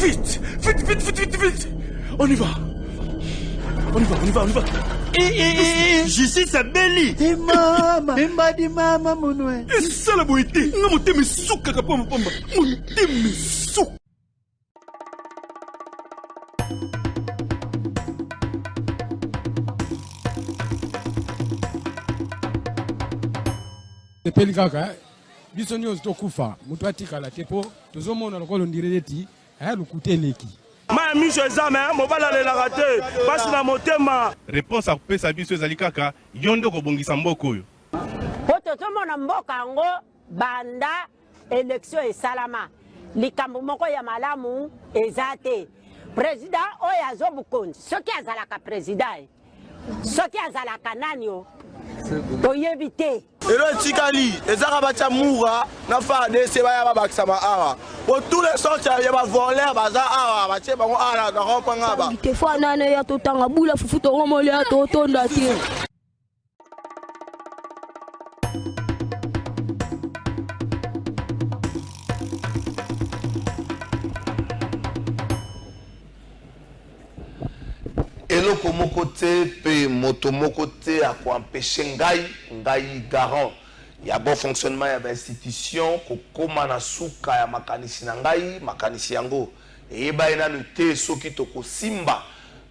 Vite, vite, vite, vite, vite, vite. On y va. On y va, on y va, on y va. Justice à Belly. Di mama, di mama monwe. Ça la boité. Non, mon thème souka kapamba pamba. Mon thème souka. Epeli kaka biso nyonso tokufa moto atikala te po tozomona lokolo ndireleti lukuteleki Ma miso ezame mobala lelaka te pasi na motema. Réponse à kopesa biso ezali kaka yondo kobongisa mboka oyo po tozomona mboka yango banda élection esalama likambo moko ya malamu eza te président oyo azobukonzi soki azalaka président soki azalaka nani o toyebi te Elo tikali ezaka bacha mura na fa DC baya babakisa ma awa pour tous les sortes ya ba voler baza awa bache bango ala na kopanga ba te fa nana ya totanga bula fufu to ngomole ya totonda te eloko moko te pe moto moko te akoempêche ngai garant ya bon fonctionnement ya institution kokoma na suka ya makanisi na ngai makanisi yango eyeba enanu te soki tokosimba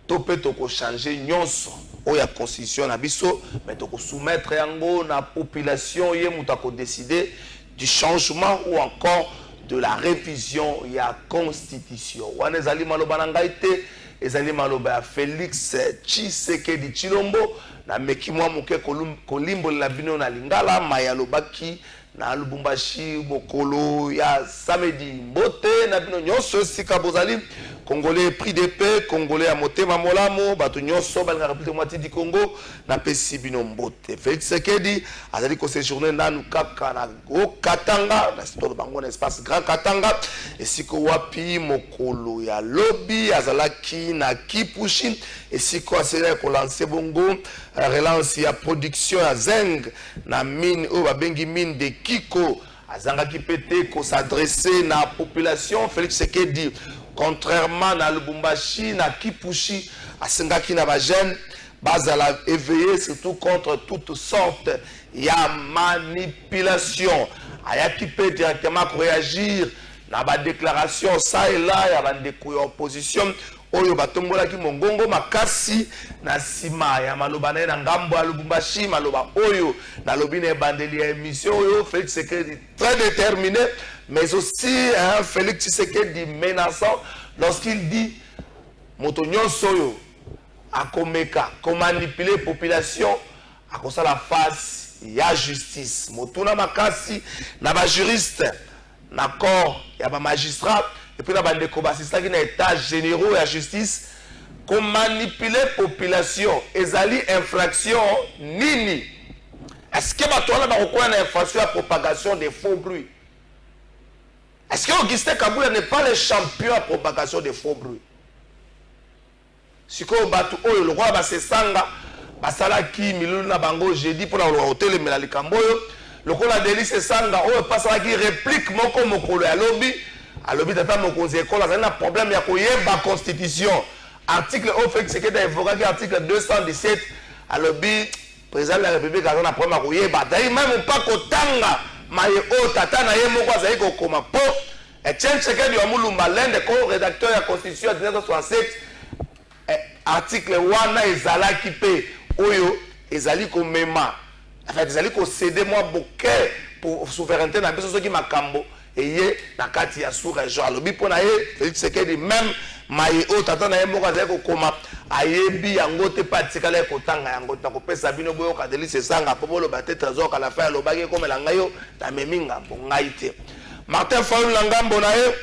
to pe tokochange nyonso oyo ya constitution na biso mais tokosoumettre yango na population ye moto akodécider du changement ou encore de la révision ya constitution wana ezali maloba na ngai te ezali maloba ya Félix Tshisekedi Tshilombo na meki mwa moke kolimbolela bino na lingala maya lobaki na Lubumbashi mokolo ya samedi mbote na bino nyonso esika bozali Congolais pris de paix Congolais ya motema molamo bato nyonso balinga République Démocratique du Congo na pesi bino mbote Félix Tshisekedi azali ko séjourner nanu kaka na Katanga na store bango na espace Grand Katanga esiko wapi mokolo ya lobby azalaki na Kipushi esiko asela ko lancer bongo relance ya production ya zinc na mine o babengi mine de Kiko azangaki pété ko s'adresser na population Félix Tshisekedi contrairement na Lubumbashi na Kipushi asengaki na ba jeune bazala éveillé surtout contre toutes sortes ya manipulation ayaki pe directement réagir na ba déclaration ça et là ya bande ya opposition oyo batombolaki mongongo makasi na sima ya maloba na ngambo ya Lubumbashi maloba oyo na lobi na bandeli ya émission oyo Félix Tshisekedi très déterminé mais aussi Félix Tshisekedi menaçant lorsqu'il dit moto nyonso oyo akomeka ko manipuler population akosala face ya justice motuna makasi na ba juriste na corps ya ba magistrat et puis na bande ko basisaki na état généraux ya justice ko manipuler population ezali infraction nini est-ce que batona ba ko na infraction ya propagation des faux bruits est-ce que Augustin Kabila n'est pas le champion à propagation des faux bruits siko batu oyo le roi ba se sanga basalaki milulu na bango jeudi pour la hôtel mais la likamboyo lokola Délice sanga oyo pasalaki réplique moko mokolo ya lobby alobi tata mokonzi école azali na problème ya koyeba constitution article o Félix Tshisekedi évoqué article 217 alobi président de la République azali na problème ya koyeba dai même pas kotanga maye o tata na ye moko azali kokoma po Etienne Tshisekedi wa Mulumba l'un ko rédacteur ya constitution 1967 article wana ezalaki pe oyo ezali ko mema en fait ezali ko céder moi bouquet pour souveraineté na biso soki makambo eye na kati ya sous-région alobi pona ye Félix Tshisekedi même maye o tata na ye moko azali kokoma ayebi yango te patikala kotanga yango ta kopesa bino boyo ka Délice sanga po bolo ba tete trésor ka la fin lobaki komela ngayo na meminga bongai te Martin Fayulu na ngambo na ye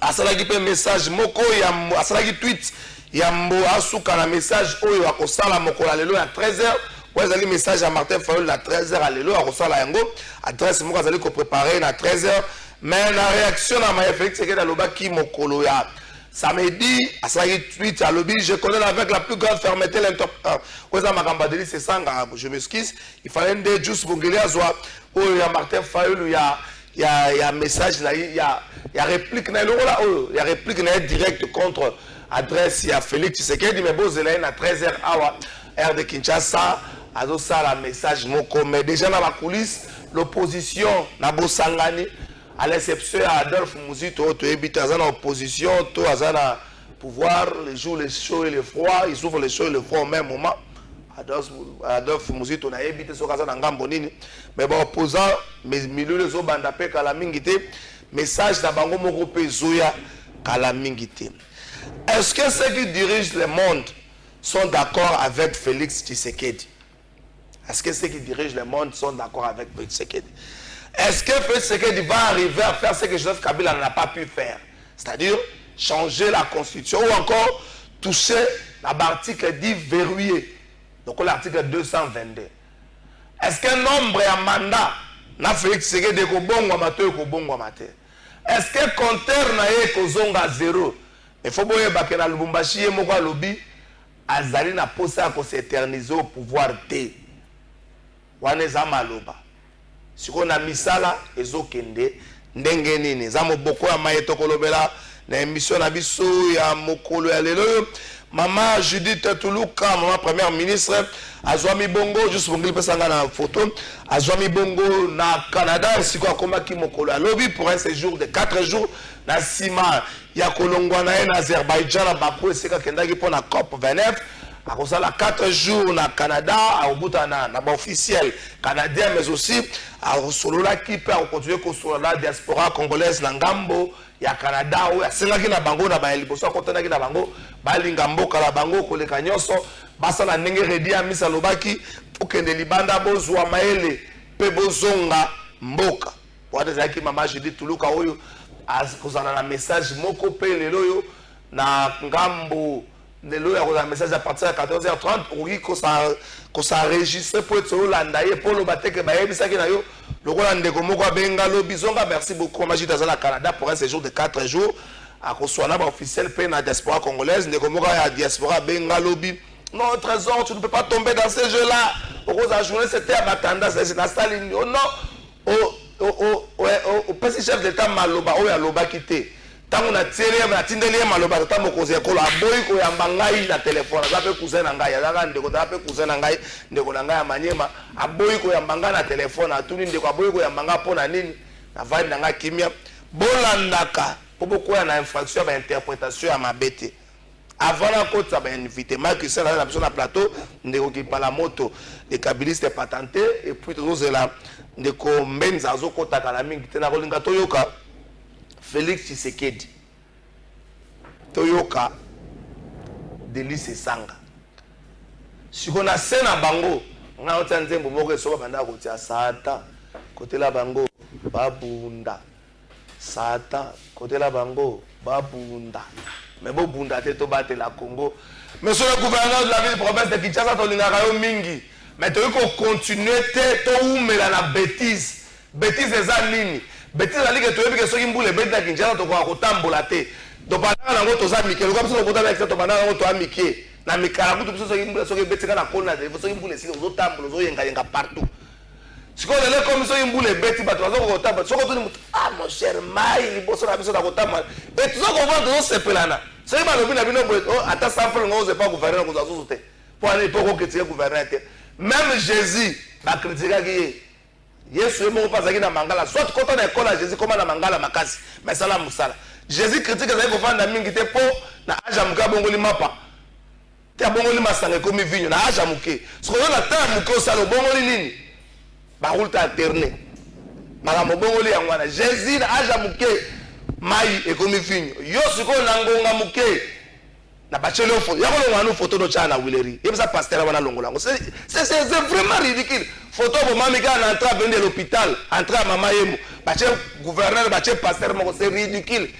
asalaki pe message moko ya asalaki tweet yambo asuka na message oyo akosala mokola lelo ya 13h kwa ezali message ya Martin Fayulu na 13h lelo akosala yango adresse moko azali ko préparer na 13h mais la réaction na Maye Félix Tshisekedi alobaki mokolo ya samedi asalaki tweet alobi je connais avec la plus grande fermeté l'interprétation kwa za makamba Délice c'est sanga je m'excuse il fallait de juste bongeli azwa oyo ya Martin Fayulu ya y a message, il y a réplique, il y a réplique direct contre adresse, il y a Félix Tshisekedi, mais bon, il y a 13h heure de Kinshasa, à ça, le message, mais déjà dans la coulisse, l'opposition, na Bosangani, à l'exception d'Adolphe Mouzito, tu habites dans l'opposition, tu as un pouvoir, les jours, les chauds et les froids, ils ouvrent les chauds et les froids au même moment. Adolphe Mouzito, on a habité sur Kazan Ngambonini, mais bon, opposant, mais milieu les autres bandapé Kalamingité, message d'Abango Mokope Zoya Kalamingité. Est-ce que ceux qui dirigent le monde sont d'accord avec Félix Tshisekedi? Est-ce que ceux qui dirigent le monde sont d'accord avec Félix Tshisekedi? Est-ce que Félix Tshisekedi va arriver à faire ce que Joseph Kabila n'a pas pu faire? C'est-à-dire changer la constitution ou encore toucher l'article dit verrouillé. Donc l'article 222. Est-ce qu'un nombre de mandat n'a Félix Tshisekedi de Kobongo Amato et Kobongo Amate? Est-ce que compteur n'a eu Kozonga 0? Il faut que na Lubumbashi et Moko Lobby azali na posa ko s'éterniser au pouvoir T. Waneza maloba. Si on a misala ezokende ndenge nini za moboko ya mayeto kolobela na émission na biso ya mokolo ya lelo. Maman Judith Tuluka, maman première ministre, Azwami Bongo, juste pour ngili pesanga na photo, Azwami Bongo na Canada, siko akomaki mokolo ya lobby pour un séjour de 4 jours na Sima ya kolongwa na Azerbaïdjan na Bakou esika kendaki pour na COP 29. A cause la 4 jours na Canada, à Obutana, na officiel canadien, mais aussi à Solola qui peut continuer à la diaspora congolaise na Ngambo, ya Canada, ou ya Sengaki na Bango, na Baeli, pour ça, Kotanaki na Bango, Balingambo, Kalabango, Kolekanyoso, Basala Nenge Redia, Misa Lobaki, pour que les Libanda Bozwa Maele, Pebozonga, Mboka. Pour des acquis, maman, je dis Tuluka, à cause de la message, Moko Peleloyo, na Ngambo. Il y a un message à partir de 14h30 pour qu'on s'enregistre pour être hollandais pour le battre que merci beaucoup. Moi, j'étais au Canada pour un séjour de 4 jours. À cause de officiel dans la diaspora congolaise, la diaspora bengalobi. Non, trésor, tu ne peux pas tomber dans ce jeu-là. Au cours de la journée, c'était à Batanda, c'est la Staline. Oh non, au petit chef d'État Maloba, ou Yaloba quitté. Tant on a tiré, on a tiré les maloba, tant qu'on s'est collé à boy, qu'on a bangaï la téléphone, ça peut cousin n'angaï, ça peut cousin n'angaï, de qu'on a maniema, à boy qu'on a banga la téléphone, à tout le monde, à boy qu'on a banga pour la nini, à vaille n'anga kimia, bolandaka, pour beaucoup on a infraction d'interprétation à ma bête. Avant la côte, ça va inviter, Marc Hussein, la personne à plateau, ne qui pas la moto, les kabilistes patentés, et puis tout cela, de qu'on benz à zokota kalaming, tena rolinga toyoka. Félix Tshisekedi Toyoka Delice Sanga. Si on a scène à Bango, on a entendu que Bobo Soba Banda côté Sata, côté la Bango, Babunda. Sata, côté la Bango, Babunda. Mais bon Bunda te battre la Congo. Monsieur le gouverneur de la ville province de Kinshasa, Tolingarayo Mingi. Mais tu veux continuer te ou mais la bêtise. Bêtise des années. Bêtise la ligue, tu veux que ceux qui boulent les bêtes de Kinshasa, tu vas tambola te. Donc pendant que tu as mis, comme si on avec ça, pendant que tu as mis, na mikala tu peux ceux qui bêtise na kona, ceux qui boulent les silos, ils tambola, ils yenga partout. Si on est comme ceux qui boulent les bêtes, tu vas tambola. Si on dit ah mon cher Maï, il bosse la personne à tambola. Et tout ça qu'on va dans ce pelana. C'est pas le bien bien oh attends ça fait on sait pas gouverneur qu'on a sous pour aller pour que tu es gouverneur. Même Jésus va critiquer Yesu emo pas na mangala soit quand on école à Jésus comme na mangala makasi mais ça la musala Jésus critique ça il faut faire na mingi te po na aja muka bongoli mapa te bongoli masanga comme vinyo na aja muke ce qu'on a ta muke ça le bongoli nini ba roulta alterné mala mo bongoli yangwana Jésus na aja muke mai et comme vinyo yo siko na ngonga muke na bachelo fo ya ko ngwana photo no chana wileri et ça pasteur wana longolango c'est vraiment ridicule photo pour mami quand on entre à venir de l'hôpital entre à maman yemo bache gouverneur bache pasteur moko c'est ridicule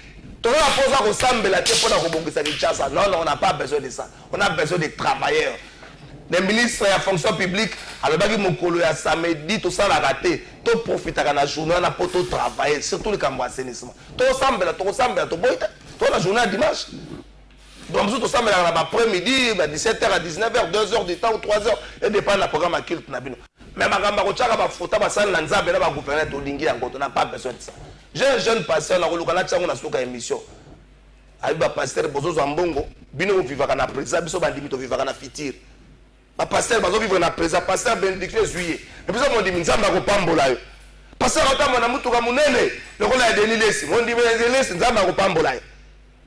to la pose ko sambela te pona ko bongisa Kinshasa non on n'a pas besoin de ça on a besoin de travailleurs des ministres ya fonction publique alors baki mokolo ya samedi to ça la raté to profiter na journée na poto travailler surtout le camp assainissement to sambela to boita to la journée dimanche. Donc, nous sommes après-midi, 17h à 19h, 2h du temps ou 3h, et dépend de la programme à culte. Mais ma kochaka ba fota ba sala nzambe na ba gouverner to lingi yango to na pas besoin de ça. J'ai un jeune pasteur na koluka na tsango na suka émission. Ayi ba pasteur bozo zambongo bino vivaka na président biso ba ndimi to vivaka na fitir. Ba pasteur bazo vivre na président pasteur bénédiction juillet. Et biso mo ndimi nzamba ko pambola yo. Pasteur otamo na mutuka munene lokola ya Denis Lesi mo ndimi Lesi nzamba ko pambola yo.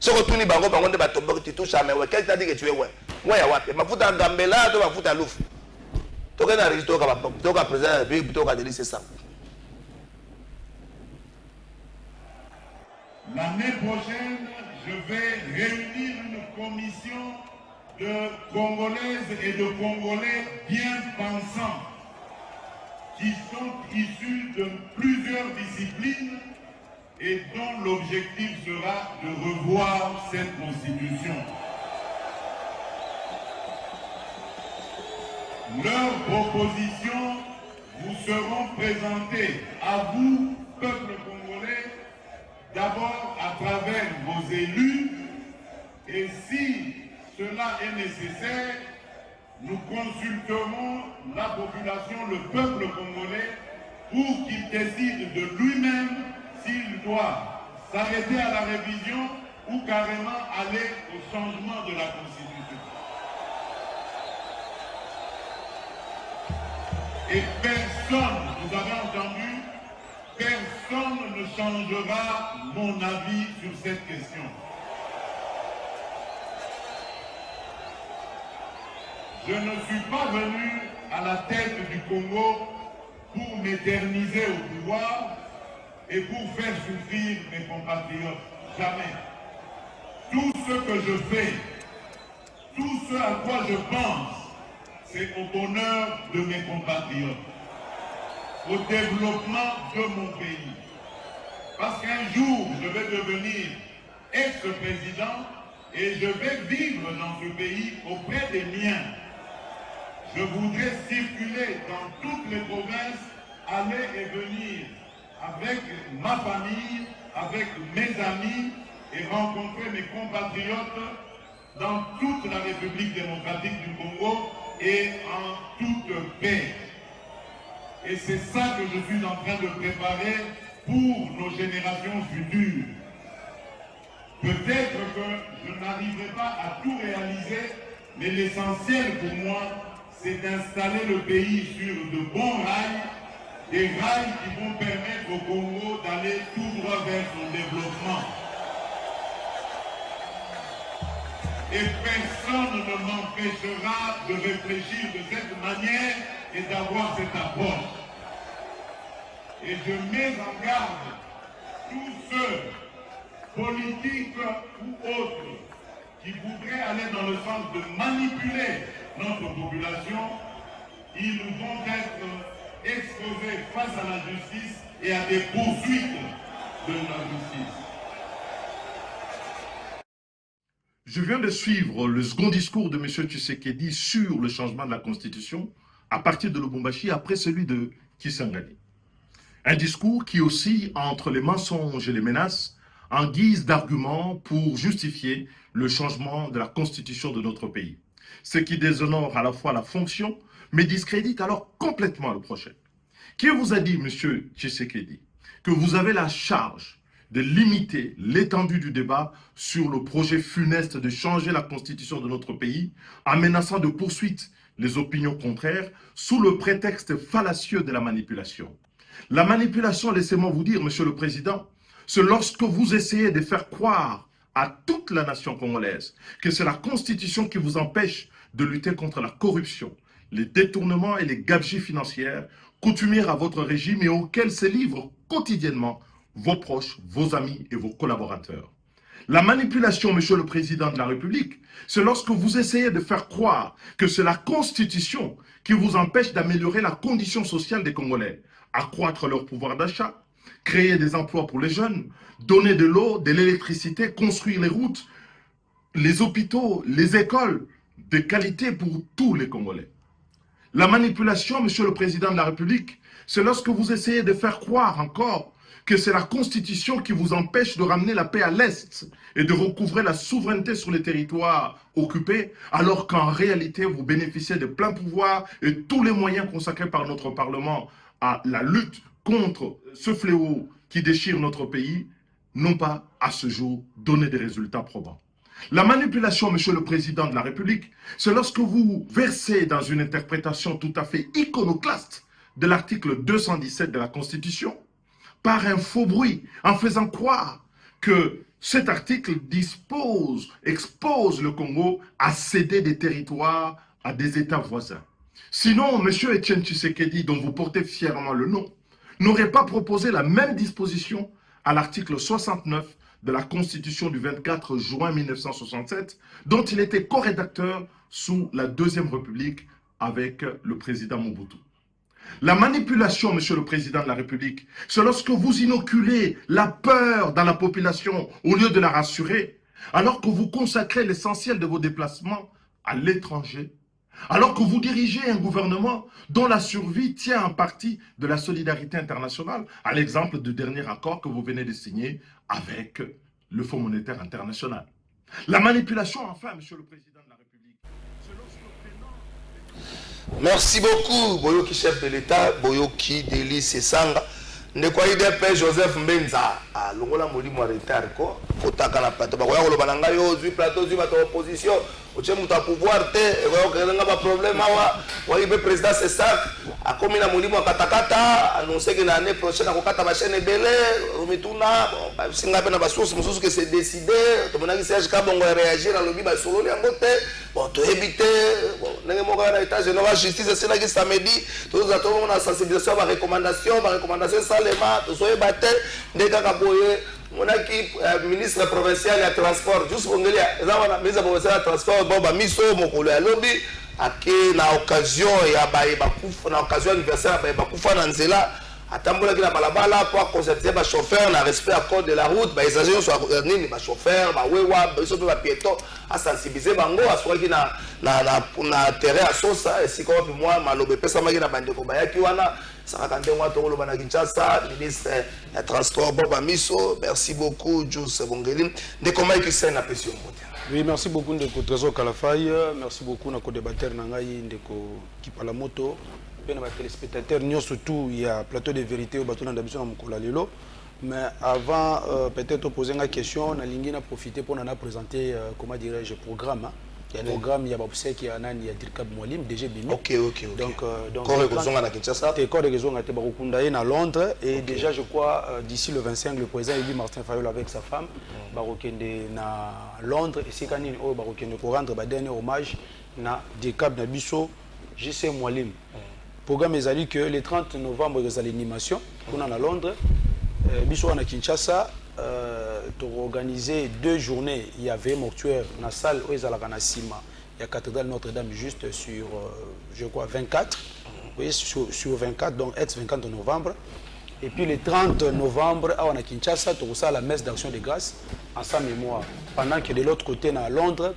Soko tuni bango bango nde ba tombo ti touche mais ouais quel t'a dit que tu es ouais. Ouais ya wapi mafuta ngambela to mafuta lufu. Toka na registre toka président de toka Denis c'est ça. L'année prochaine, je vais réunir une commission de Congolaises et de Congolais bien pensants qui sont issus de plusieurs disciplines et dont l'objectif sera de revoir cette constitution. Leurs propositions vous seront présentées à vous, peuple congolais, d'abord à travers vos élus, et si cela est nécessaire, nous consulterons la population, le peuple congolais, pour qu'il décide de lui-même s'il doit s'arrêter à la révision ou carrément aller au changement de la Constitution. Et personne, vous avez entendu, personne ne changera mon avis sur cette question. Je ne suis pas venu à la tête du Congo pour m'éterniser au pouvoir et pour faire souffrir mes compatriotes. Jamais. Tout ce que je fais, tout ce à quoi je pense, c'est au bonheur de mes compatriotes, au développement de mon pays. Parce qu'un jour, je vais devenir ex-président et je vais vivre dans ce pays auprès des miens. Je voudrais circuler dans toutes les provinces, aller et venir avec ma famille, avec mes amis et rencontrer mes compatriotes dans toute la République démocratique du Congo et en toute paix. Et c'est ça que je suis en train de préparer pour nos générations futures. Peut-être que je n'arriverai pas à tout réaliser, mais l'essentiel pour moi, c'est d'installer le pays sur de bons rails, des rails qui vont permettre au Congo d'aller tout droit vers son développement. Et personne ne m'empêchera de réfléchir de cette manière et d'avoir cette approche. Et je mets en garde tous ceux, politiques ou autres, qui voudraient aller dans le sens de manipuler notre population. Ils vont être exposés face à la justice et à des poursuites de la justice. Je viens de suivre le second discours de M. Tshisekedi sur le changement de la Constitution à partir de Lubumbashi après celui de Kisangani. Un discours qui oscille entre les mensonges et les menaces en guise d'argument pour justifier le changement de la Constitution de notre pays. Ce qui déshonore à la fois la fonction, mais discrédite alors complètement le projet. Qui vous a dit, M. Tshisekedi, que vous avez la charge de limiter l'étendue du débat sur le projet funeste de changer la constitution de notre pays en menaçant de poursuite les opinions contraires sous le prétexte fallacieux de la manipulation. La manipulation, laissez-moi vous dire, Monsieur le Président, c'est lorsque vous essayez de faire croire à toute la nation congolaise que c'est la constitution qui vous empêche de lutter contre la corruption, les détournements et les gabegies financières coutumières à votre régime et auxquels se livrent quotidiennement vos proches, vos amis et vos collaborateurs. La manipulation, Monsieur le Président de la République, c'est lorsque vous essayez de faire croire que c'est la Constitution qui vous empêche d'améliorer la condition sociale des Congolais, accroître leur pouvoir d'achat, créer des emplois pour les jeunes, donner de l'eau, de l'électricité, construire les routes, les hôpitaux, les écoles de qualité pour tous les Congolais. La manipulation, Monsieur le Président de la République, c'est lorsque vous essayez de faire croire encore que c'est la Constitution qui vous empêche de ramener la paix à l'Est et de recouvrer la souveraineté sur les territoires occupés, alors qu'en réalité, vous bénéficiez de plein pouvoir et tous les moyens consacrés par notre Parlement à la lutte contre ce fléau qui déchire notre pays, n'ont pas, à ce jour, donné des résultats probants. La manipulation, Monsieur le Président de la République, c'est lorsque vous versez dans une interprétation tout à fait iconoclaste de l'article 217 de la Constitution, par un faux bruit, en faisant croire que cet article expose le Congo à céder des territoires à des États voisins. Sinon, M. Etienne Tshisekedi, dont vous portez fièrement le nom, n'aurait pas proposé la même disposition à l'article 69 de la Constitution du 24 juin 1967, dont il était co-rédacteur sous la Deuxième République avec le président Mobutu. La manipulation, Monsieur le Président de la République, c'est lorsque vous inoculez la peur dans la population au lieu de la rassurer, alors que vous consacrez l'essentiel de vos déplacements à l'étranger, alors que vous dirigez un gouvernement dont la survie tient en partie de la solidarité internationale, à l'exemple du dernier accord que vous venez de signer avec le Fonds monétaire international. La manipulation, enfin, Monsieur le Président de la République, c'est lorsque... Merci beaucoup, Boyoki chef de l'État, Boyoki Délice Sanga. Ne quoi IDP Joseph Mbenza, à Longola Molimo retard ko, kotaka na plateau. Bakoya ko lobananga yo zui plateau zui bato opposition, oche muta pouvoir te, e ko kenga ba problème awa, wa IB président c'est ça, a komi na Molimo katakata, annoncer que l'année prochaine akokata ba chaîne belé, omituna, bon, singa pe na ba source mususu que c'est décidé, to monaki Serge Kabongo réagir na lobi ba solo li ambote, bon to éviter, bon ndenge moko na état général justice c'est là qui samedi, tous attendons na sensibilisation ba recommandation ça soyez battu dès qu'aboye mon équipe ministre provincial de transport juste pour ngeli ezama ministre provincial de transport bon miso mokolo ya lobby ake na occasion ya ba kufa na occasion anniversaire ba kufa na nzela atambola ki na balabala pour concerter ba chauffeur na respect à code de la route ba exagérer sur nini ba chauffeur ba wewa ba so ba piéton à sensibiliser bango asura ki na terrain à sosa et si comme moi malobe pesa maki na bande ko ba yaki wana Sarakande Watolo Bana Kinshasa, ministre du Transport Boba Miso, merci beaucoup, Jus Bongeli. De comment est-ce que c'est la pression? Oui, merci beaucoup, Ndeko Trésor Kalafaï, merci beaucoup, Nako débatteur Nangaï, Ndeko Kipalamoto, bien les téléspectateurs, nous surtout, il y a plateau de vérité au bateau d'ambition à Mukola Lilo. Mais avant, peut-être poser une question, on a profité pour nous présenter, comment dirais-je, programme. Il y a un programme, il y a Baboussé qui a Dirkab Moualim, DG Bimi. Ok. Donc, corps de raison à Kinshasa. Corps de raison à Londres. Et déjà, je crois, d'ici le 25, le président Élie Martin Fayol avec sa femme, Barokende à Londres. Et c'est quand il rendre un dernier hommage à Dirkab Nabiso, JC Moualim. Le programme est allé que le 30 novembre, il y a l'animation. On est à Londres. Biso à Kinshasa. Pour organiser 2 journées, il y avait mortuaire dans la salle où il y a la cathédrale Notre-Dame juste sur, je crois, 24. Oui, sur 24, donc ex-24 novembre. Et puis le 30 novembre, à Kinshasa, tu as la messe d'action de grâce en sa mémoire. Pendant que de l'autre côté, à Londres,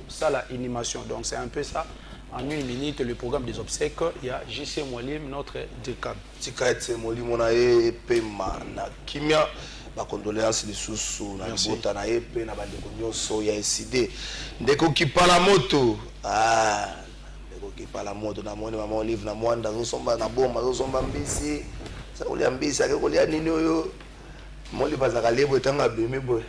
ça la animation. Donc c'est un peu ça. En 1 minute, le programme des obsèques, il y a JC Moualim, notre décap. JC Moualim, on a épé na kimia. Ma condoléance de sous na bota na épé na bande konyoso ya SID. Ndeko kipala moto. Ndeko kipala moto na moni mama Olive na mwanda zo somba na bomba zo somba mbisi. Sa kolia mbisi ake kolia nini oyo. Moli bazaka lebo etanga bimi boy.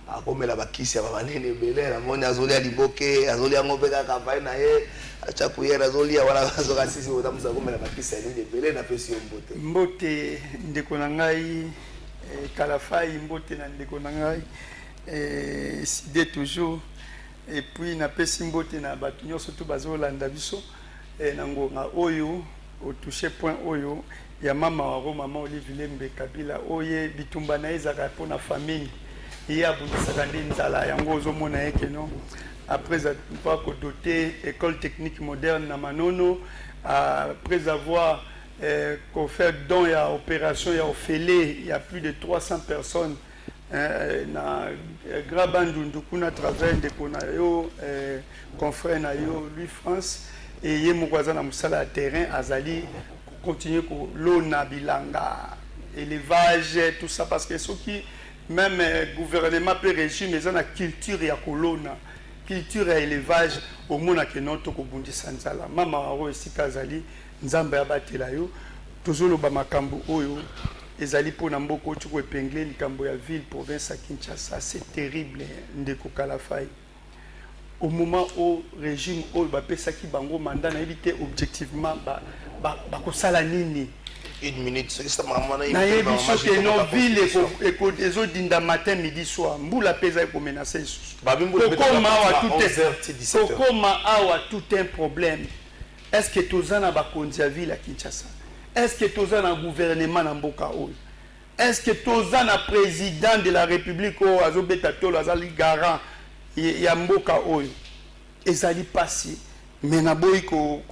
Akomela bakisi ya banene belé na moni azolia liboke, azolia ngope kaka vai na ye. Acha kuyera azolia wala azoka sisi otamusa komela bakisi ya nini belé na pesi mbote. Mbote ndeko na ngai Kalafai mbote na ndeko na ngai SID toujours et puis na pesi mbote na bato nyonso to bazolanda biso na ngonga oyo au toucher point oyo ya mama wa mama Olive Lembe Kabila oye bitumba na ezaka pona famille ya bundisaka ndi nzala yango ozomona yeke no après avoir doté école technique moderne na Manono après avoir qu'on fait don et à opération et à Ophélie, il y a plus de 300 personnes na Grabandundu kuna travers de Konayo confrère na yo lui France et yé mukwaza na musala terrain azali continuer ko lona bilanga élevage, tout ça, parce que ceux qui, même gouvernement peut régime, ils ont la culture et la colonne, culture et élevage, au monde qui non to kobundi sanzala. Mama aro ici kazali, nzamba yabatela yo, tozolo ba makambo oyo, ezali pona mboko tuko épinglé likambo ya ville province à Kinshasa, c'est terrible ndeko Kalafai. Au moment où le régime où ba pesa ki bango mandat na éviter objectivement ba kosala nini. Une minute, c'est ça maman na yebi soke no ville eko des dinda matin midi soir mbula pesa eko menacer isusu. Kokoma awa tout un problème. Est-ce que tozana ba konzi ya ville à Kinshasa? Est-ce que tozana gouvernement na mboka oyo? Est-ce que tozana président de la République o azobeta tolo azali garant ya mboka oyo? Ezali passé mais na boyi ko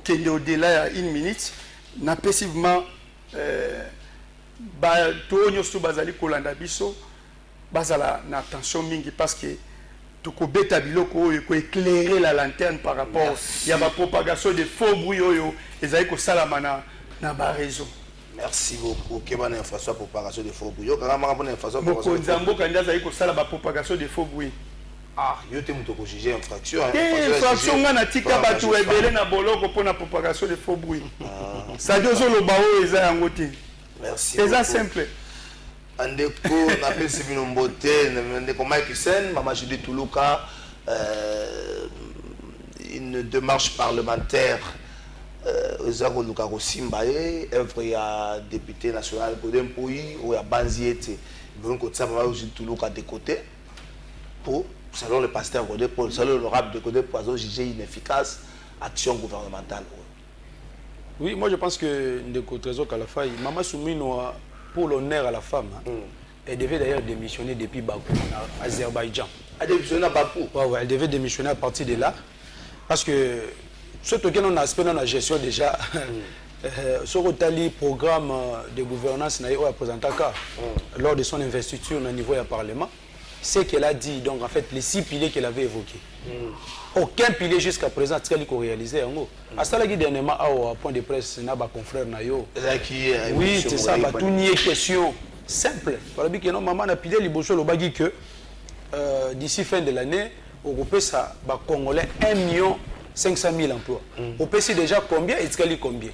kende au-delà ya une minute na passivement ba tonyo so bazali kolanda biso bazala na attention mingi parce que toko beta biloko oyo ko éclairer la lanterne par rapport ya ba propagation de faux bruit oyo ezali ko salama na ba réseau. Merci beaucoup. Kebana François propagation de faux bruit. Yo kanga maka François propagation. Moko nzambo kanda ezali ko sala ba propagation de faux bruit. Ah, yo te muto ko juger infraction. Infraction ngana tika batu ebele na boloko pona propagation de faux bruit. Ça dozo lo bawo eza yango te. Merci. C'est simple. Andeko na pesi bino mbote ndeko Mike Sen, Mama Julie Toulouka, une démarche parlementaire Ozako Luka Simbaye, œuvre ya député national Godem Poyi ou ya Banziete. Donc ko tsaba Mama Julie Toulouka de côté pour selon le pasteur Godem pour selon l'honorable de Godem pour juger inefficace action gouvernementale. Oui, moi je pense que Ndeko Trésor Kalafai, Mama Soumino pour l'honneur à la femme, elle devait d'ailleurs démissionner depuis Bakou, en Azerbaïdjan. Elle démissionné à Bakou? Ouais, elle devait démissionner à partir de là. Parce que, ce que l'on a aspect dans la gestion déjà, ce que programme de gouvernance lors de son investiture au niveau du Parlement, c'est qu'elle a dit, donc en fait, les 6 piliers qu'elle avait évoqués. Aucun pilier jusqu'à présent n'a réalisé. À ce dernièrement, au point de presse, il y a un confrère. Oui, c'est ça, tout n'y est question simple. Par exemple, maman a pilier que d'ici fin de l'année, au groupe ça, Congolais 1 500 000 emplois. Au PC déjà combien et combien?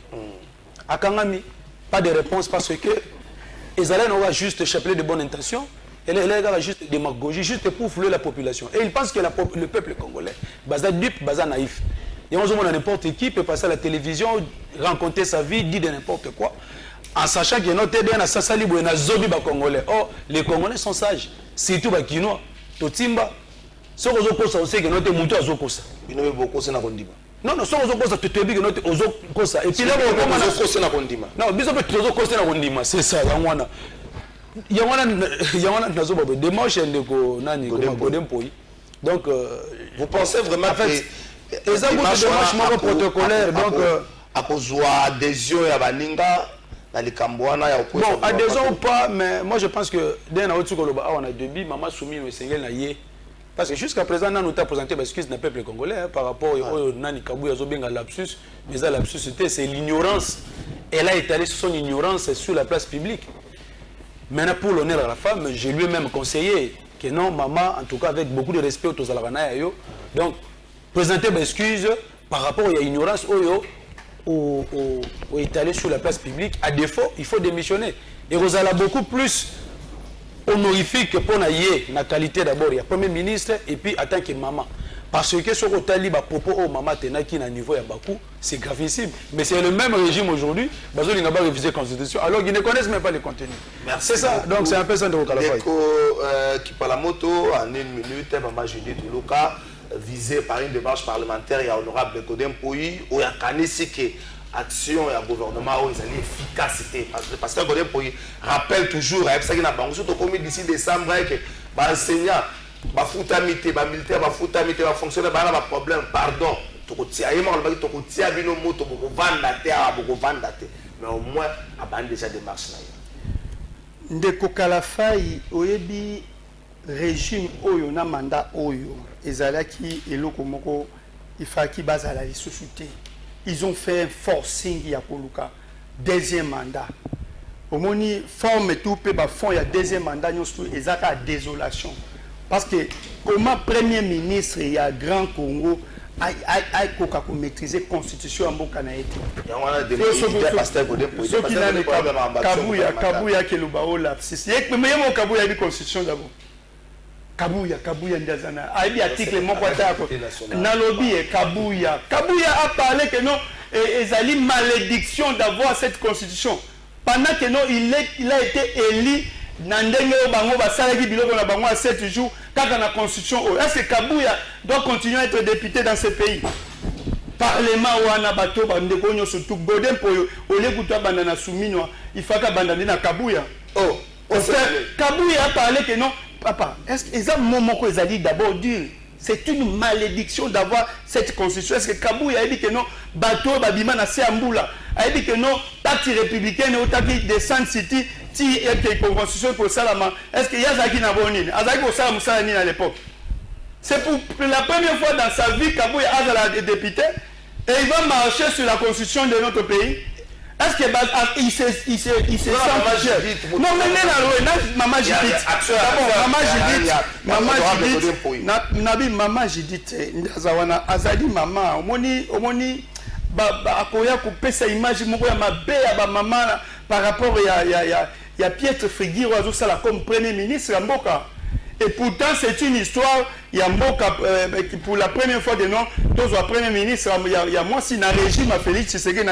À Kangami, pas de réponse parce que ils allaient juste chapelet de bonnes intentions. Elle est juste démagogie, juste pour fouler la population. Et il pense que le peuple congolais, baza dupe, baza naïf. Et on se demande n'importe qui peut passer à la télévision, raconter sa vie, dire de n'importe quoi, en sachant que notre bien à Sassali ou à Zobi congolais. Oh, les Congolais sont sages, surtout les Kinois, Totimba. Ce qu'on a aussi que notre mouton a zokosa. Il y a beaucoup de Nakondima. Non, non, ce qu'on a aussi que notre ozokosa. Et puis là, on a Nakondima. Non, bisous que tu ozokosa Nakondima, c'est ça, Yangwana. Démarche donc vous pensez vraiment en fait, que les démarches protocolaires donc à cause de adhésion à Baninga dans les Cambouana bon adhésion ou pas mais moi je pense que dès na autre koloba on a débit maman soumis au Sénégal na yé parce que jusqu'à présent nous t'a présenté excuse d'un peuple congolais par rapport au nani Kabouya zo benga lapsus mais ça lapsus c'est l'ignorance. Elle a étalé son ignorance sur la place publique. Maintenant, pour l'honneur à la femme, j'ai lui-même conseillé que non, maman, en tout cas avec beaucoup de respect aux Alarana, donc présenter des excuses par rapport à l'ignorance ou étalé sur la place publique. À défaut, il faut démissionner. Et vous allez beaucoup plus honorifique pour la qualité d'abord. Il y a Premier ministre et puis en tant que maman. Parce que ce que tu as dit, propos au maman qui est à niveau à Bakou, c'est gravissime. Mais c'est le même régime aujourd'hui, ils n'ont pas révisé la Constitution, alors qu'ils ne connaissent même pas les contenus. C'est ça, donc c'est un peu ça de Kalafai. Qui parle la moto, en 1 minute, Maman Julie Toulouka, visé par une démarche parlementaire, il y a honorable Godem Poyi, où il y a que action et un gouvernement où ils allaient efficacité. Parce que le pasteur Godem Poyi rappelle toujours, avec ça qu'il n'a pas surtout commis d'ici décembre, que l'enseignant, bafutamité, ba militaire, bafutamité, ba fonctionnaire, ba na problème, pardon. Tokotia yema on ba tokotia bino moto boko vanda te, boko vanda te. Mais au moins abandi déjà démarche na yo. Ndeko Kalafai oyebi régime oyo na mandat oyo ezalaki eloko moko ifaki bazala lisusu te. Ils ont fait un forcing ya koluka deuxième mandat. au moni forme tout peut ba fond il y a deuxième mandat nous surtout ezaka désolation parce que comment premier ministre il y a Grand Congo a koka ko maîtriser constitution en mboka na été Kabuya keluba ola si ek mais mo Kabuya bi constitution d'abord Kabuya ndazana aibi article moko atako na lobby Kabuya a parlé que non ezali malédiction d'avoir cette constitution pendant que non il a été élu na ndenge bango basalaki biloko na bango à 7 jours kaka na constitution est-ce que Kabuya doit continuer à être député dans ce pays parlement wana bato bandeko nyo surtout Godin Poyo ole kutwa banda na Souminwa il faut ka banda na Kabuya Kabuya a parlé que non papa est-ce que ça momoko ezali d'abord dire c'est une malédiction d'avoir cette constitution. Est-ce que Kabuya a dit que non, bateau babima na Seambula a dit que non, parti républicain au taki de Sun City ti et constitution pour Salama. Est-ce que Yazaki n'a pas ni Azaki au Salam Salani à l'époque. C'est pour la première fois dans sa vie Kabuya a la député et il va marcher sur la constitution de notre pays. Est-ce que il se sent non mais maman Judith ndazawana azali mama omoni akoya kupesa image moko ya mabe ya ba mama par rapport ya Pietro Frigiro azosala comme premier ministre ya mboka. Et pourtant, c'est une histoire, il y a pour la première fois de nom, tous les premiers ministres, il y a moi, si dans le régime, Félix Tshisekedi,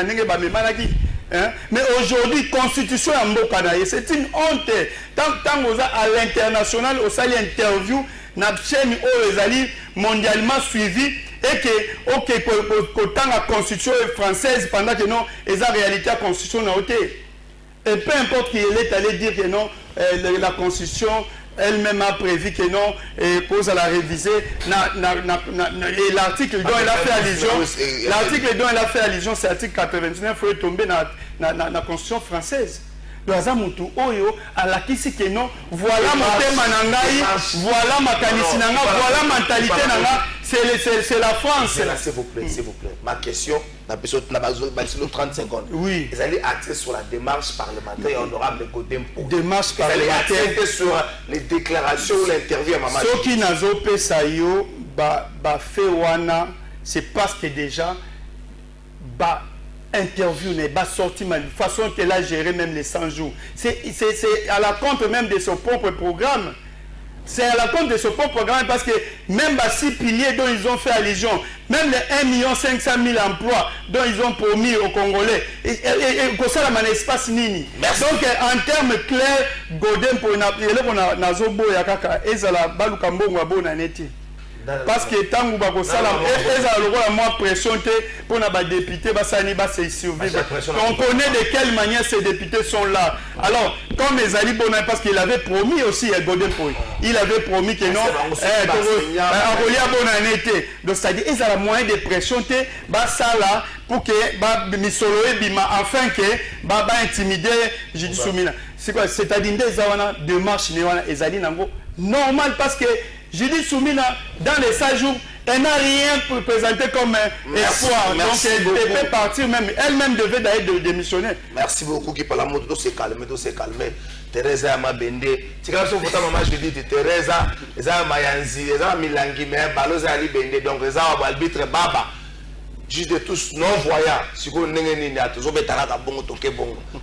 mais aujourd'hui, constitution en Mboka, c'est une honte. Tant à l'international, au sali interview, notre chaîne mondialement suivie, et que, ok, tant la constitution française, pendant que non, et la réalité, la constitution n'a pas été. Et peu importe qui est allé dire que non, la constitution, elle-même a prévu que non, et cause à la réviser, et l'article dont elle a fait allusion, c'est l'article 99, il faut tomber dans la constitution française. Voilà mon thème, voilà ma canisinanga, voilà ma mentalité, c'est la France. S'il vous plaît, ma question, la 30 secondes. Oui. Vous allez axer sur la démarche parlementaire et honorable Godin Poyo. Démarche parlementaire. Vous allez axer sur les déclarations ou l'interview à Maman. Ce qui n'a pas sayo, fait wana, c'est parce que déjà, interview n'est pas sorti de façon qu'elle a géré même les 100 jours. C'est à la compte même de son propre programme. C'est à la compte de son propre programme parce que même les 6 piliers dont ils ont fait allusion, même les 1 500 000 emplois dont ils ont promis aux Congolais, et ça là, un espace nini. Donc en termes clairs, Godin pour na zobo ya kaka ezala baluka mbongo abona neti. Parce que tant que vous avez moins pression pour les députés, on connaît de quelle manière ces députés sont là. Alors, comme les Ali Bonay, parce qu'il avait promis aussi à Godin Poyo, il avait promis que non, donc c'est-à-dire qu'ils ont moyen de pression pour que Misoloé Bima, afin que intimider Jidi Soumina. C'est quoi? C'est-à-dire qu'ils ont des démarches normal parce que Jidi Soumina, dans les 5 jours, elle n'a rien pour présenter comme espoir. Donc elle devait partir même. Elle-même devait d'ailleurs démissionner. Merci beaucoup qui parle de se calmer. Teresa Mabende. Si quand on voit maman Judith, Teresa, Eza Mayanzi, Eza Milangi, mais Baloza Ali Bende, donc Eza arbitre Baba. Juge de tous non-voyants. Si vous n'avez pas de bon,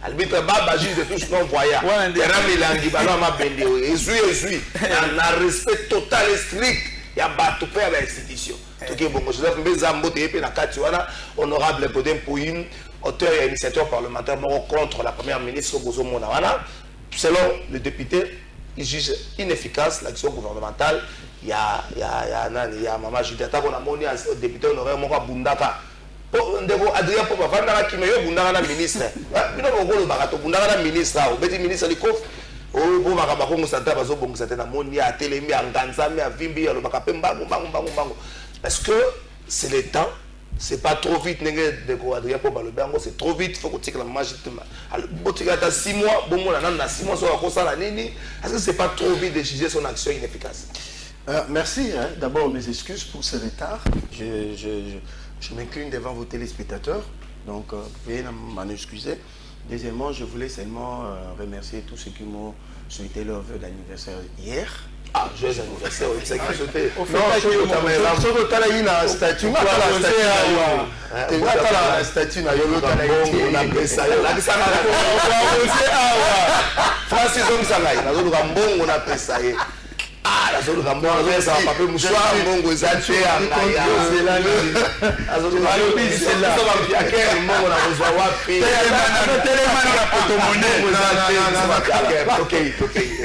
arbitre Baba, juge de tous non-voyants. Teresa Milangi, Baloza Bende, Ezui, un respect total et strict. Il y a battu à l'institution. Joseph Mbezambo, honorable Godin Poyo, auteur et initiateur parlementaire contre la première ministre Bozo Monawana. Selon le député, il juge inefficace l'action gouvernementale. Il y a Maman Judith, on a monné au député honoraire Moko Bundaka. Adrien Papa Vandara qui me dit Bundaka ministre. Il y a un Bundaka ministre, un ministre du coffre. Est-ce que c'est le temps? C'est pas trop vite, c'est trop vite, il faut que la magie. Est-ce que c'est pas trop vite de juger son action inefficace? Merci. D'abord, mes excuses pour ce retard. Je m'incline devant vos téléspectateurs. Donc, veuillez m'en excuser. Deuxièmement, je voulais seulement remercier tous ceux qui m'ont souhaité leur vœu d'anniversaire hier. Ah, joyeux anniversaire, oui, c'est que je t'ai. Non, je suis un statut. Un statut. Francis Omsangai, na zolo kambongo na pesa ye. Ah, la zolo kambongo na pesa papa muswa mbongo ezate ya ngaya. Azolo kambongo c'est là. Ça va bien que mbongo na kozwa wapi. Ok.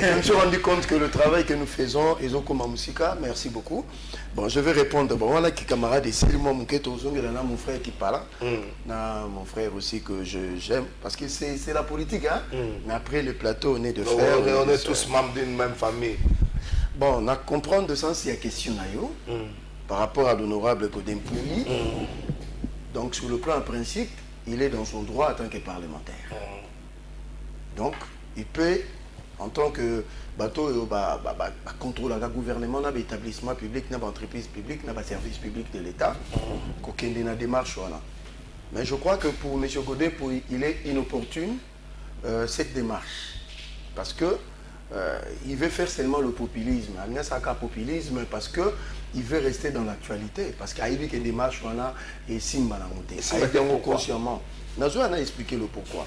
Je me suis rendu compte que le travail que nous faisons, Ezoko Mamusika, merci beaucoup. Bon, je vais répondre. Bon, voilà qui camarade ici, moi, mon frère qui parle. Mon frère aussi que j'aime, parce que c'est la politique, hein. Mais après le plateau, on est de frères. On est tous membres d'une même famille. Bon, on a comprendre de sens, il y a question par rapport à l'honorable Godempoui. Donc, sur le plan en principe, il est dans son droit en tant que parlementaire. Donc, il peut, en tant que bateau, contrôle le gouvernement, l'établissement public, l'entreprise publique, le service public de l'État, qu'il y ait une démarche. Mais je crois que pour M. Godin, il est inopportune cette démarche. Parce que il veut faire seulement le populisme. Il y a un populisme parce qu'il veut rester dans l'actualité. Parce qu'il y a une démarche et Simba consciemment. Nazo a expliqué le pourquoi.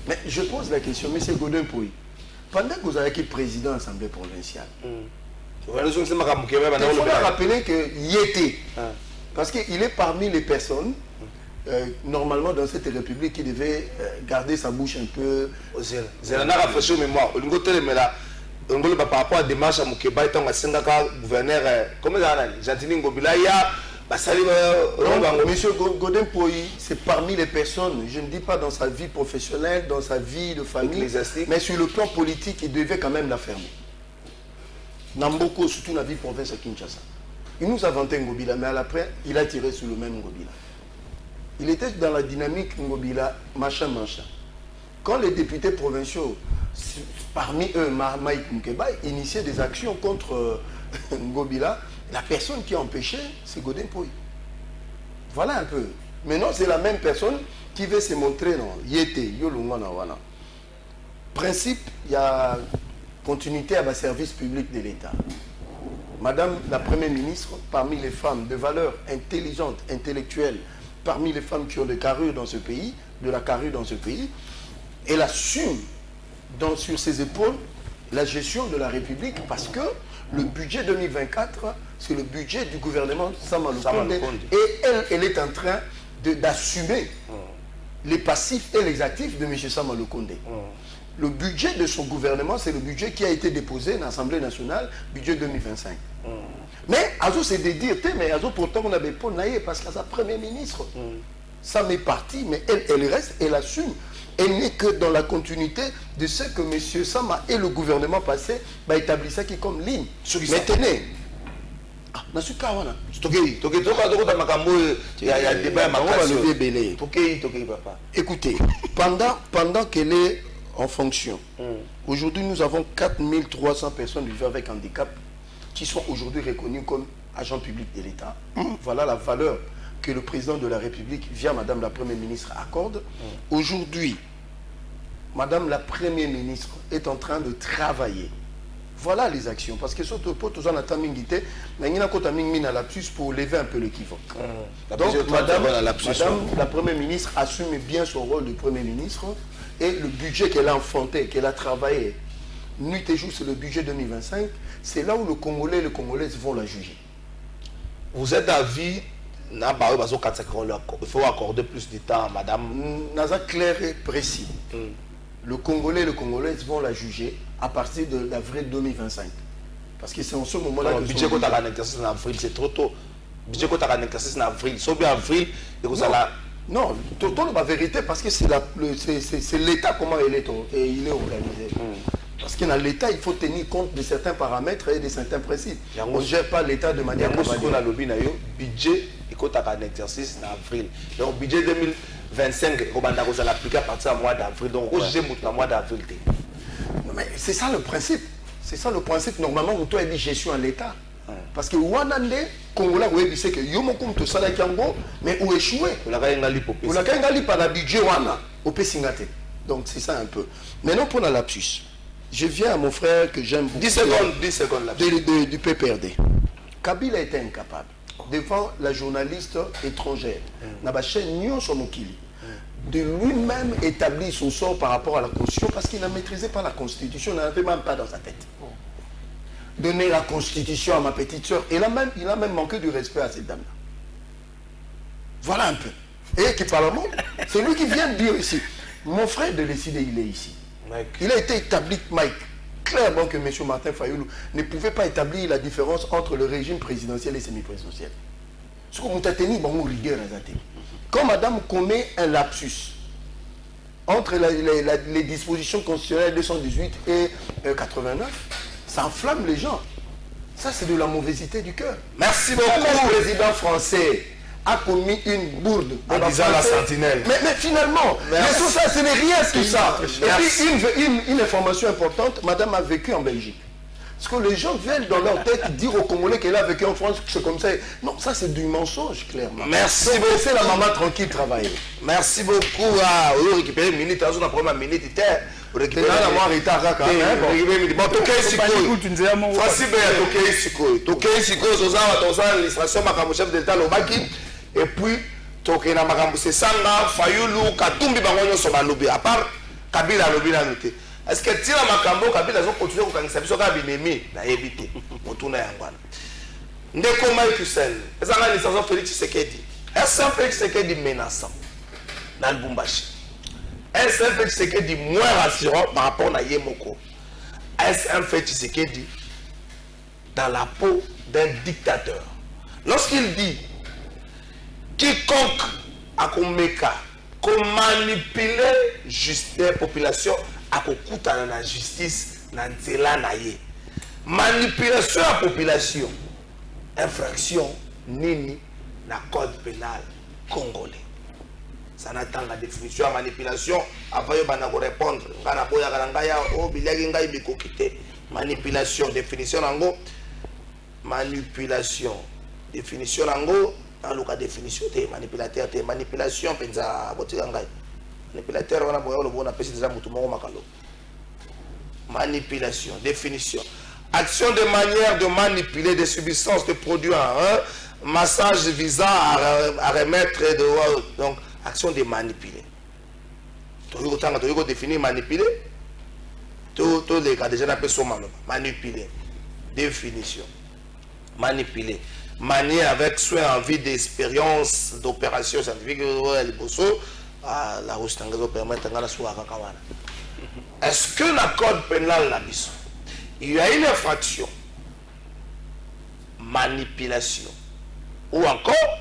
Mais je pose la question, M. Godin Pouy, pendant que vous avez été président de l'Assemblée provinciale, il faut rappeler qu'il y était. Parce qu'il est parmi les personnes, normalement dans cette république, qui devait garder sa bouche un peu... Par rapport à la démarche à Moukeba, il y a un gouverneur, comment Jantini Ngobila, Monsieur Godin Pouy, c'est parmi les personnes, je ne dis pas dans sa vie professionnelle, dans sa vie de famille, mais sur le plan politique, il devait quand même la fermer. Namboko, surtout dans la vie province à Kinshasa. Il nous a vanté Ngobila, mais à l'après, il a tiré sur le même Ngobila. Il était dans la dynamique Ngobila, machin. Quand les députés provinciaux, parmi eux, Maïk Moukeba, initiaient des actions contre Ngobila, la personne qui a empêché, c'est Godin Pouy. Voilà un peu. Maintenant, c'est la même personne qui veut se montrer dans Yété, Yolungwana Wana. Principe, il y a continuité à la service public de l'État. Madame la Première ministre, parmi les femmes de valeur intelligente, intellectuelle, parmi les femmes qui ont de la carrure dans ce pays, elle assume sur ses épaules la gestion de la République parce que le budget 2024, c'est le budget du gouvernement Sama Lukonde. Et elle est en train d'assumer les passifs et les actifs de M. Sama Lukonde. Le budget de son gouvernement, c'est le budget qui a été déposé dans l'Assemblée nationale, budget 2025. Mais Azo, c'est de dire, mais Azo, pourtant, on avait pas naïe parce qu'à sa première ministre, ça m'est parti, mais elle reste, elle assume. Elle n'est que dans la continuité de ce que M. Sama et le gouvernement passé établissaient qui comme ligne. Mais tenez, écoutez, pendant qu'elle est en fonction, aujourd'hui nous avons 4300 personnes vivant avec handicap qui sont aujourd'hui reconnues comme agents publics de l'État. Voilà la valeur que le président de la République, via Madame la Première ministre, accorde. Aujourd'hui, Madame la Première ministre est en train de travailler. Voilà les actions. Parce que surtout pour tous en attendant pour lever un peu l'équivoque. Donc, Madame la Première ministre assume bien son rôle de Premier ministre et le budget qu'elle a enfanté, qu'elle a travaillé, nuit et jour, c'est le budget 2025. C'est là où le Congolais et les Congolaises vont la juger. Vous êtes d'avis, il faut accorder plus de temps, Madame. Naza clair et précis. Le Congolais et les Congolaises vont la juger à partir de l'avril 2025. Parce que c'est en ce moment-là que... Le budget qu'on a en exercice en avril, c'est trop tôt. Le budget qu'on a en exercice en avril, sauf bien avril, et vous allez... Non, total la vérité, parce que c'est l'État comment il est organisé. Parce que dans l'État, il faut tenir compte de certains paramètres et de certains principes. On ne gère pas l'État de manière... On a le budget qu'on a en exercice en avril. Donc, budget 2025, on va l'appliquer à partir du mois d'avril. Donc, on gère le mois d'avril. Mais c'est ça le principe. C'est ça le principe. Normalement, on doit dire gestion à l'État. Parce que Wanande, Congolais, vous savez que Yomokum to Salakango, mais où échoué. Vous l'avez par la budget Wana, au Pessingate. Donc c'est ça un peu. Maintenant pour la lapsus, je viens à mon frère que j'aime beaucoup. 10 secondes là. Du PPRD. Kabila était incapable devant la journaliste étrangère, na chaîne Nyon Somokili, de lui-même établir son sort par rapport à la Constitution parce qu'il ne maîtrisait pas la Constitution, il n'avait même pas dans sa tête. Donner la Constitution à ma petite soeur, il a même manqué du respect à cette dame-là. Voilà un peu. Et qui parle monde, c'est lui qui vient de dire ici. Mon frère de décider, il est ici. Il a été établi, Mike, clairement que M. Martin Fayoulou ne pouvait pas établir la différence entre le régime présidentiel et semi-présidentiel. Ce que vous avez tenu, rigueur. Quand madame commet un lapsus entre les dispositions constitutionnelles 218 et 89, ça enflamme les gens. Ça, c'est de la mauvaiseté du cœur. Merci beaucoup. Le président français a commis une bourde en disant la sentinelle. Mais finalement, tout ça, ce n'est rien tout ça. Et puis une information importante, madame a vécu en Belgique. Parce que les gens veulent dans leur tête dire aux Congolais qu'elle a vécu en France, c'est comme ça. Non, ça c'est du mensonge, clairement. Merci beaucoup. Laissez la maman tranquille travailler. Merci beaucoup à récupérer une minute, on a première minute. Récupérer la moire est à Raka. Bon, Tokei Sikoy. Francis Béa, Tokei Sikoy. Tokei Sikoy, Zoza, l'administration, Makamou, chef de l'État, Lobaki. Et puis, Tokei na Makamou, c'est Sanga, Fayoulou, Katumbi, Bangonyo, Somalobi. À part Kabila, Lobi, la noté. Est-ce que Tira Makambo, Kabila, ils ont continué à faire ça, Binemi, na évité. On tourne à Yangwana. Ndeko Maï Kusen, les analystes Félix Tshisekedi. Est-ce un Félix Tshisekedi menaçant dans le Lubumbashi? Est-ce un Félix Tshisekedi moins rassurant par rapport à Yemoko? Est-ce un Félix Tshisekedi dans la peau d'un dictateur? Lorsqu'il dit quiconque a comeka, qu'on manipule la population, a kokuta na la justice, na nzela na ye. Manipulation à la population, infraction, nini, na code pénal congolais. Ça n'attend la définition à manipulation, avant de répondre. Manipulation, définition en manipulation, définition en dans le cas de définition, manipulateur, manipulation, manipulateur, manipulation, définition. Action de manière de manipuler des substances de produits en massage visant à remettre de donc action de manipuler. Tu veux définir manipuler? Tous les cas déjà appelé manipuler. Définition. Manipuler. Manier avec soin en vue d'expérience d'opération scientifique. La est-ce que la code pénal la mission? Il y a une infraction, manipulation, ou encore,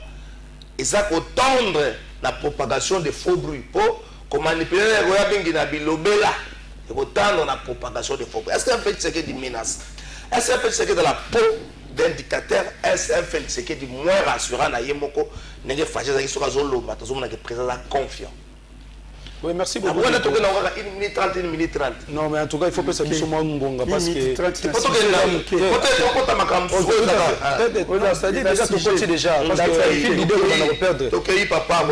ils ont tendre la propagation de faux bruits pour manipuler les royaumes et tendre la propagation de faux bruits. Est-ce qu'un fait ce qui est une menace? Est-ce qu'un fait ce qui est dans la peau d'un dictateur? Est-ce qu'un fait ce qui est moins rassurant à Yemoko? N'est-ce pas fâché qui soit zolo, mais attention, on a présent confiant. Oui, merci beaucoup. 1 minute 30, 1 minute 30. Non, mais en tout cas, il faut que ça soit moins ngonga parce que. C'est-à-dire déjà tout petit déjà. Parce que l'idée qu'on a perdre. Papa.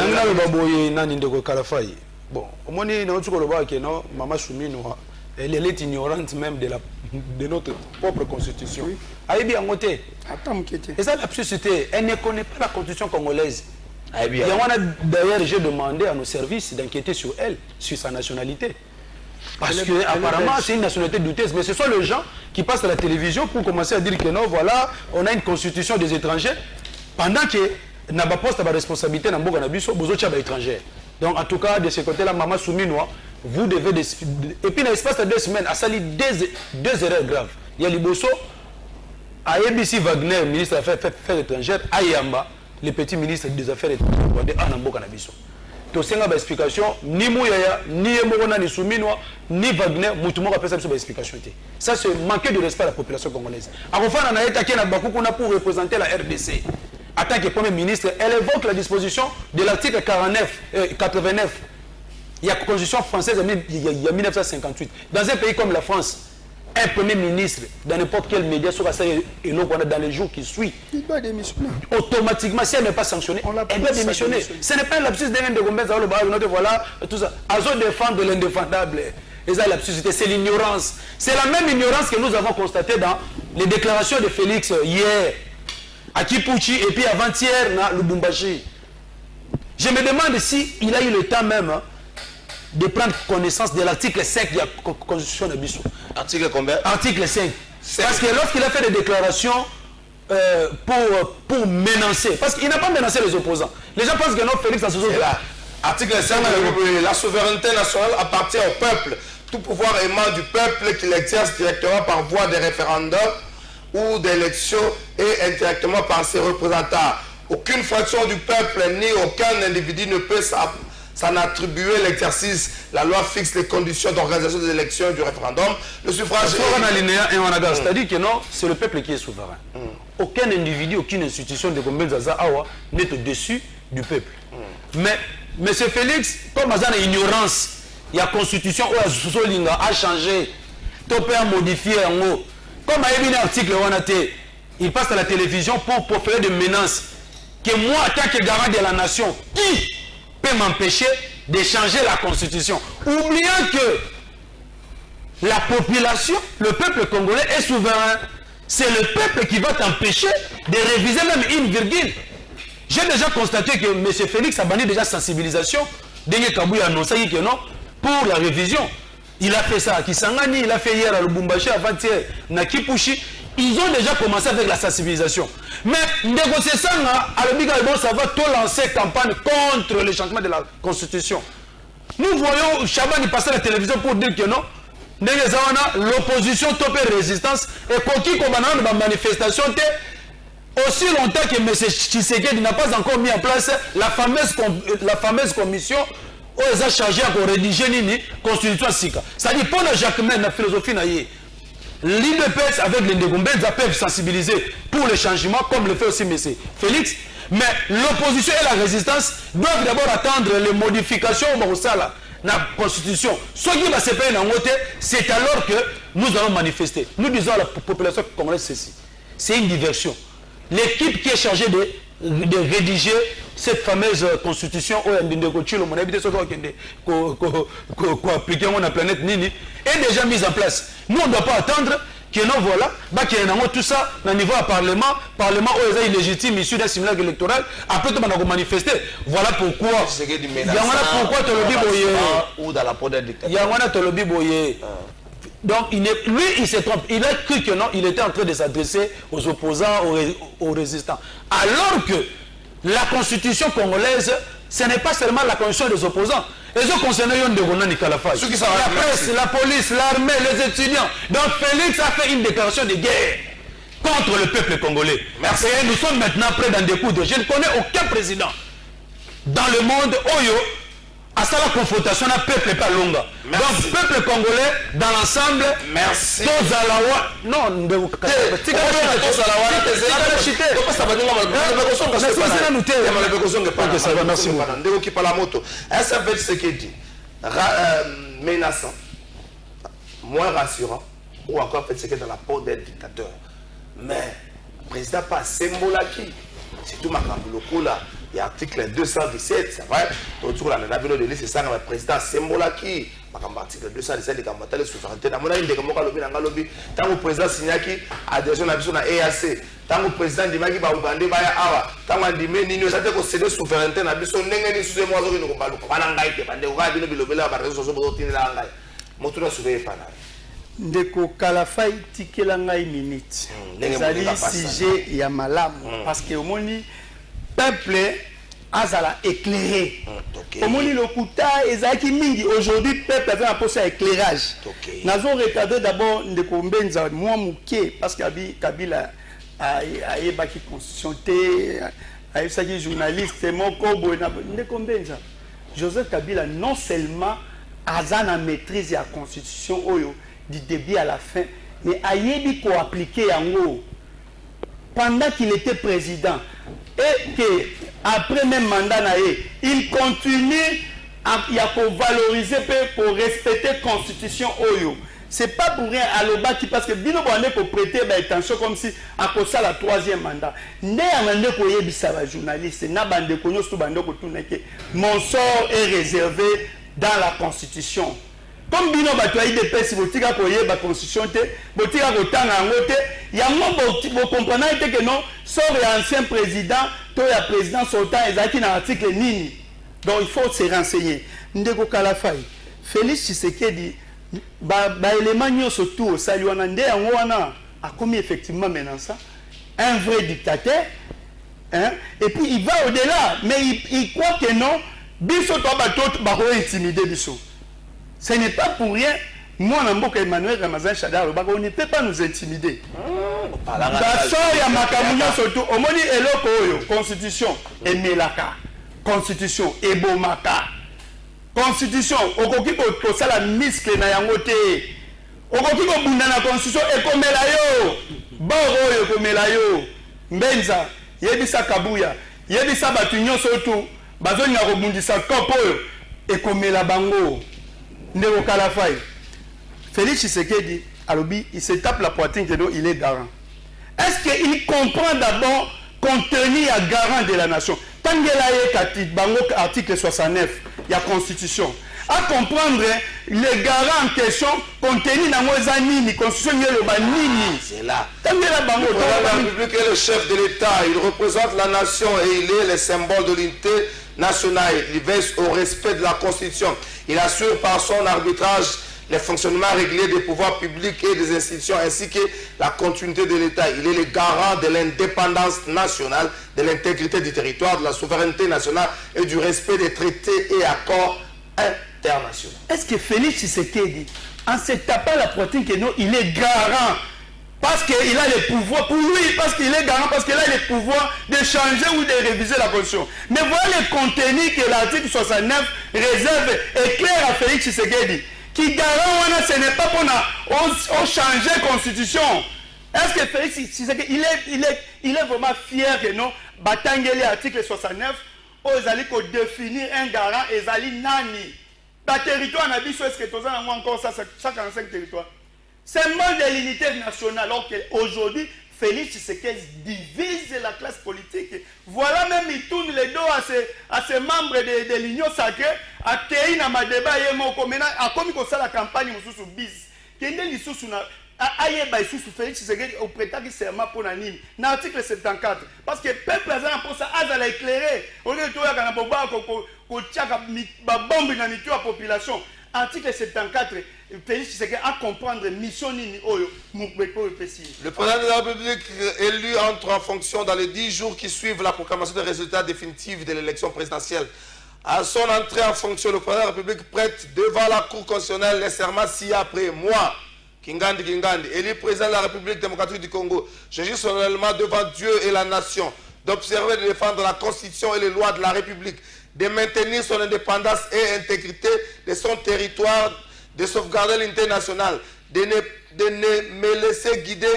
Bon, au moins, non, Maman Choumino, elle est ignorante même de notre propre constitution. Aïbi Angote. Et ça, l'absurdité, elle ne connaît pas la constitution congolaise. Et d'ailleurs, j'ai demandé à nos services d'inquiéter sur elle, sur sa nationalité. Parce qu'apparemment, c'est une nationalité douteuse. Mais ce sont les gens qui passent à la télévision pour commencer à dire que non, voilà, on a une constitution des étrangers. Pendant que n'a pas poste la responsabilité dans Boga Nabiso, vous autres étrangers. Donc, en tout cas, de ce côté-là, Maman Souminois, vous devez. Et puis, dans l'espace de 2 semaines, à sali deux erreurs graves. Il y a Liboso, à ABC Wagner, ministre des Affaires étrangères, à Yamba, le petit ministre des Affaires étrangères, de Anamboka Nabiso. To senga ba explication, ni Mouyaya, ni Emorona, ni Souminois, ni Wagner, Moutoumou a fait ça sur explication. Ça, c'est manquer de respect à la population congolaise. Enfin, on a attaqué la Bakoukouna pour représenter la RDC. En tant que Premier ministre, elle évoque la disposition de l'article 89. Il y a la Constitution française il y a 1958. Dans un pays comme la France, un premier ministre dans n'importe quel média, soit et dans les jours qui suivent, il doit démissionner. Automatiquement, si elle n'est pas sanctionnée, elle doit démissionner. Ce n'est pas un lapsus de Gombez, voilà, tout ça. Azo défendre l'indéfendable. C'est l'ignorance. C'est la même ignorance que nous avons constatée dans les déclarations de Félix hier, à Kipuchi, et puis avant-hier, à Lubumbashi. Je me demande s'il a eu le temps même de prendre connaissance de l'article 5 de la Constitution de Bissau. Article combien? Article 5. Parce que lorsqu'il a fait des déclarations pour menacer, parce qu'il n'a pas menacé les opposants. Les gens pensent que non, Félix a sous Article 5, la souveraineté nationale appartient au peuple. Tout pouvoir émane du peuple qui l'exerce directement par voie de référendum ou d'élection et indirectement par ses représentants. Aucune fraction du peuple ni aucun individu ne peut s'en attribuer l'exercice. La loi fixe les conditions d'organisation des élections et du référendum. Le suffrage c'est-à-dire que non, c'est le peuple qui est souverain. Aucun individu, aucune institution de Gombel Zaza Awa n'est au-dessus du peuple. Mais M. Félix, comme il y a une ignorance, il y a la constitution où a changé, tout peut modifier en haut. Comme il y a un article, il passe à la télévision pour faire des menaces. Que moi, en tant que garant de la nation, qui peut m'empêcher de changer la constitution? Oubliant que la population, le peuple congolais est souverain. C'est le peuple qui va t'empêcher de réviser même une virgule. J'ai déjà constaté que M. Félix a banni déjà sensibilisation. Dengue Kabou a annoncé que non, pour la révision. Il a fait ça à Kisangani, il a fait hier à Lubumbashi, avant-hier, à Kipushi. Ils ont déjà commencé avec la sensibilisation. Mais négociation, ça va tout lancer campagne contre le changement de la Constitution. Nous voyons Chaban passer à la télévision pour dire que non. L'opposision topé résistance et qui commandant la manifestation aussi longtemps que M. Tshisekedi n'a pas encore mis en place la fameuse commission où ils ont chargé à rédiger la constitution SICA. C'est-à-dire pour la Jacquemin, la philosophie, l'IDPS avec les Ndegombenza peuvent sensibiliser pour le changement, comme le fait aussi M. Félix. Mais l'opposition et la résistance doivent d'abord attendre les modifications au Marosala. La constitution. Ce qui va se faire en côté, c'est alors que nous allons manifester. Nous disons à la population congolaise ceci. C'est une diversion. L'équipe qui est chargée de rédiger cette fameuse constitution est déjà mise en place. Nous, on ne doit pas attendre que non, voilà, tout ça, au niveau du Parlement où est illégitime, issu d'un simulacre électoral, après tout, on va manifester. Voilà pourquoi. Il y a pourquoi tu le dis, ou dans la peau d'un dictateur. Il y a donc, lui, il se trompe. Il a cru que non, il était en train de s'adresser aux opposants, aux résistants. Alors que la constitution congolaise, ce n'est pas seulement la constitution des opposants. Les autres concernés, la presse, la police, l'armée, les étudiants. Donc Félix a fait une déclaration de guerre contre le peuple congolais. Merci. Et nous sommes maintenant prêts dans des coups de... Je ne connais aucun président dans le monde Oyo à ça la confrontation n'a peuple pas longue. Donc peuple congolais dans l'ensemble. Merci. Non, menaçant, moins rassurant, ou encore fait ce qui est dans la peau d'un dictateur. Mais le président pas Sembolaki, c'est tout ma cambouloko là. Il y a l'article 217, c'est vrai. Autour de la ville de l'île, c'est ça, le président Sembolaki. L'article 217, il y a la souveraineté. Dans mon avis, tant que le président Signaki adhésion à la EAC, tant que le président Dimaki va Ougandé, Awa, tant que le président Nino, ça veut dire que c'est la souveraineté. N'a pas de sous moi, je ne sais pas. Ndeko Kalafai tikela ngai minute. Ezali sujet ya malamu parce que omoni peuple azala éclairé. Omoni lokuta ezaki mingi aujourd'hui peuple a un éclairage. Nazo regarder d'abord Ndeko Mbenza moi muke parce que Kabila a baki constitution té a saki journaliste moko boy Ndeko Mbenza. Joseph Kabila non seulement azana maîtrise la constitution oyo du début à la fin, mais Ayebi ko appliquer yango pendant qu'il était président et que après même mandat il continue à valoriser pour respecter la constitution oyo. c'est pas pour rien à l'obaki parce que bino bande pour prêter attention comme si à cause ça la 3e mandat né amande ko yebisa ba journaliste na bande ko nyoso bande ko tuneke mon sort est réservé dans la constitution comme bino bato IDP si botika ko yeba constitution te botika ko tanga ngote ya mo bo comprendre que non sort et ancien président to ya président sortant ezaki na article nini donc il faut se renseigner ndeko Kalafai Félix Tshisekedi élément nyonso tout osali wana nde yango wana akomi effectivement maintenant ça un vrai dictateur hein? Et puis il va au-delà mais il croit que non biso to bato bako intimider biso ce n'est pas pour rien moi Namboka Emmanuel Ramazan Shadar on ne peut pas nous intimider baso ya makamu nyonso tout omoni eloko oyo constitution emelaka constitution ebomaka constitution okoki ko sala miscle na yango te okoki ko bunda na constitution ekomela yo boro yo ekomela yo mbenza yebisa kabuya yebisa batu nyonso tu bazoni na kobundisa kopo oyo ekomela bango ndeko Kalafai Félix Tshisekedi alobi il se tape la poitrine que il est garant est-ce qu'il comprend d'abord contenu à garant de la nation tangela ye bango article 69 il y a constitution à comprendre les garants en question contenu dans nos nini constitution nini c'est là tangela bango le président de la République est le chef de l'État il représente la nation et il est le symbole de l'unité nationale il veille au respect de la constitution il assure par son arbitrage le fonctionnement régulier des pouvoirs publics et des institutions ainsi que la continuité de l'État. Il est le garant de l'indépendance nationale, de l'intégrité du territoire, de la souveraineté nationale et du respect des traités et accords internationaux. Est-ce que Félix Tshisekedi, en se tapant la poitrine, que non, il est garant parce qu'il a le pouvoir, pour lui, parce qu'il est garant, parce qu'il a le pouvoir de changer ou de réviser la constitution. Mais voilà le contenu que l'article 69 réserve et clair à Félix Tshisekedi. Qui garant, ce n'est pas pour changer la constitution. Est-ce que Félix Tshisekedi, il est vraiment fier que non, Batangeli article 69, ils allaient définir un garant, ils allaient nani. Le territoire n'a pas est-ce que tu as encore ça, 145 territoires. Symbole de l'unité nationale, alors qu'aujourd'hui, Félix Tshisekedi divise la classe politique. Voilà même, il tourne les dos à ses membres de l'Union sacrée, à Kéi na débat et maintenant, à comme il la campagne sous bis. Kende li sous ayeba sous Félix Tshisekedi au prétend qu'il serment pour l'anime. Dans l'article 74, parce que peuple a pour ça a éclairé. Au lieu de tout ça, qu'on tchaka bombe dans la population. Article 74, Félix Tshisekedi à comprendre mission nini oyo mukbeko epesi. Le président de la République élu entre en fonction dans les 10 jours qui suivent la proclamation des résultats définitifs de l'élection présidentielle. À son entrée en fonction, le président de la République prête devant la Cour constitutionnelle les serments si après moi, Kingandi, élu président de la République démocratique du Congo, je jure solennellement devant Dieu et la nation d'observer et de défendre la Constitution et les lois de la République, de maintenir son indépendance et intégrité de son territoire, de sauvegarder l'unité nationale, de ne me laisser guider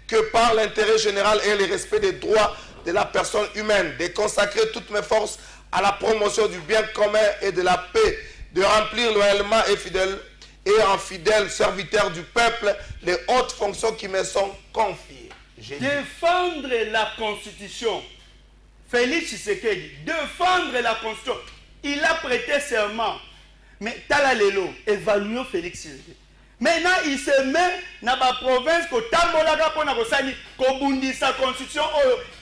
que par l'intérêt général et le respect des droits de la personne humaine, de consacrer toutes mes forces à la promotion du bien commun et de la paix, de remplir loyalement et en fidèle serviteur du peuple les hautes fonctions qui me sont confiées. Défendre la Constitution. Félix Tshisekedi, défendre la Constitution. Il a prêté serment. Mais Tala Lelo, évaluons Félix Tshisekedi. Maintenant, il se met dans la province que Tambolaka pour Kobundi sa Constitution.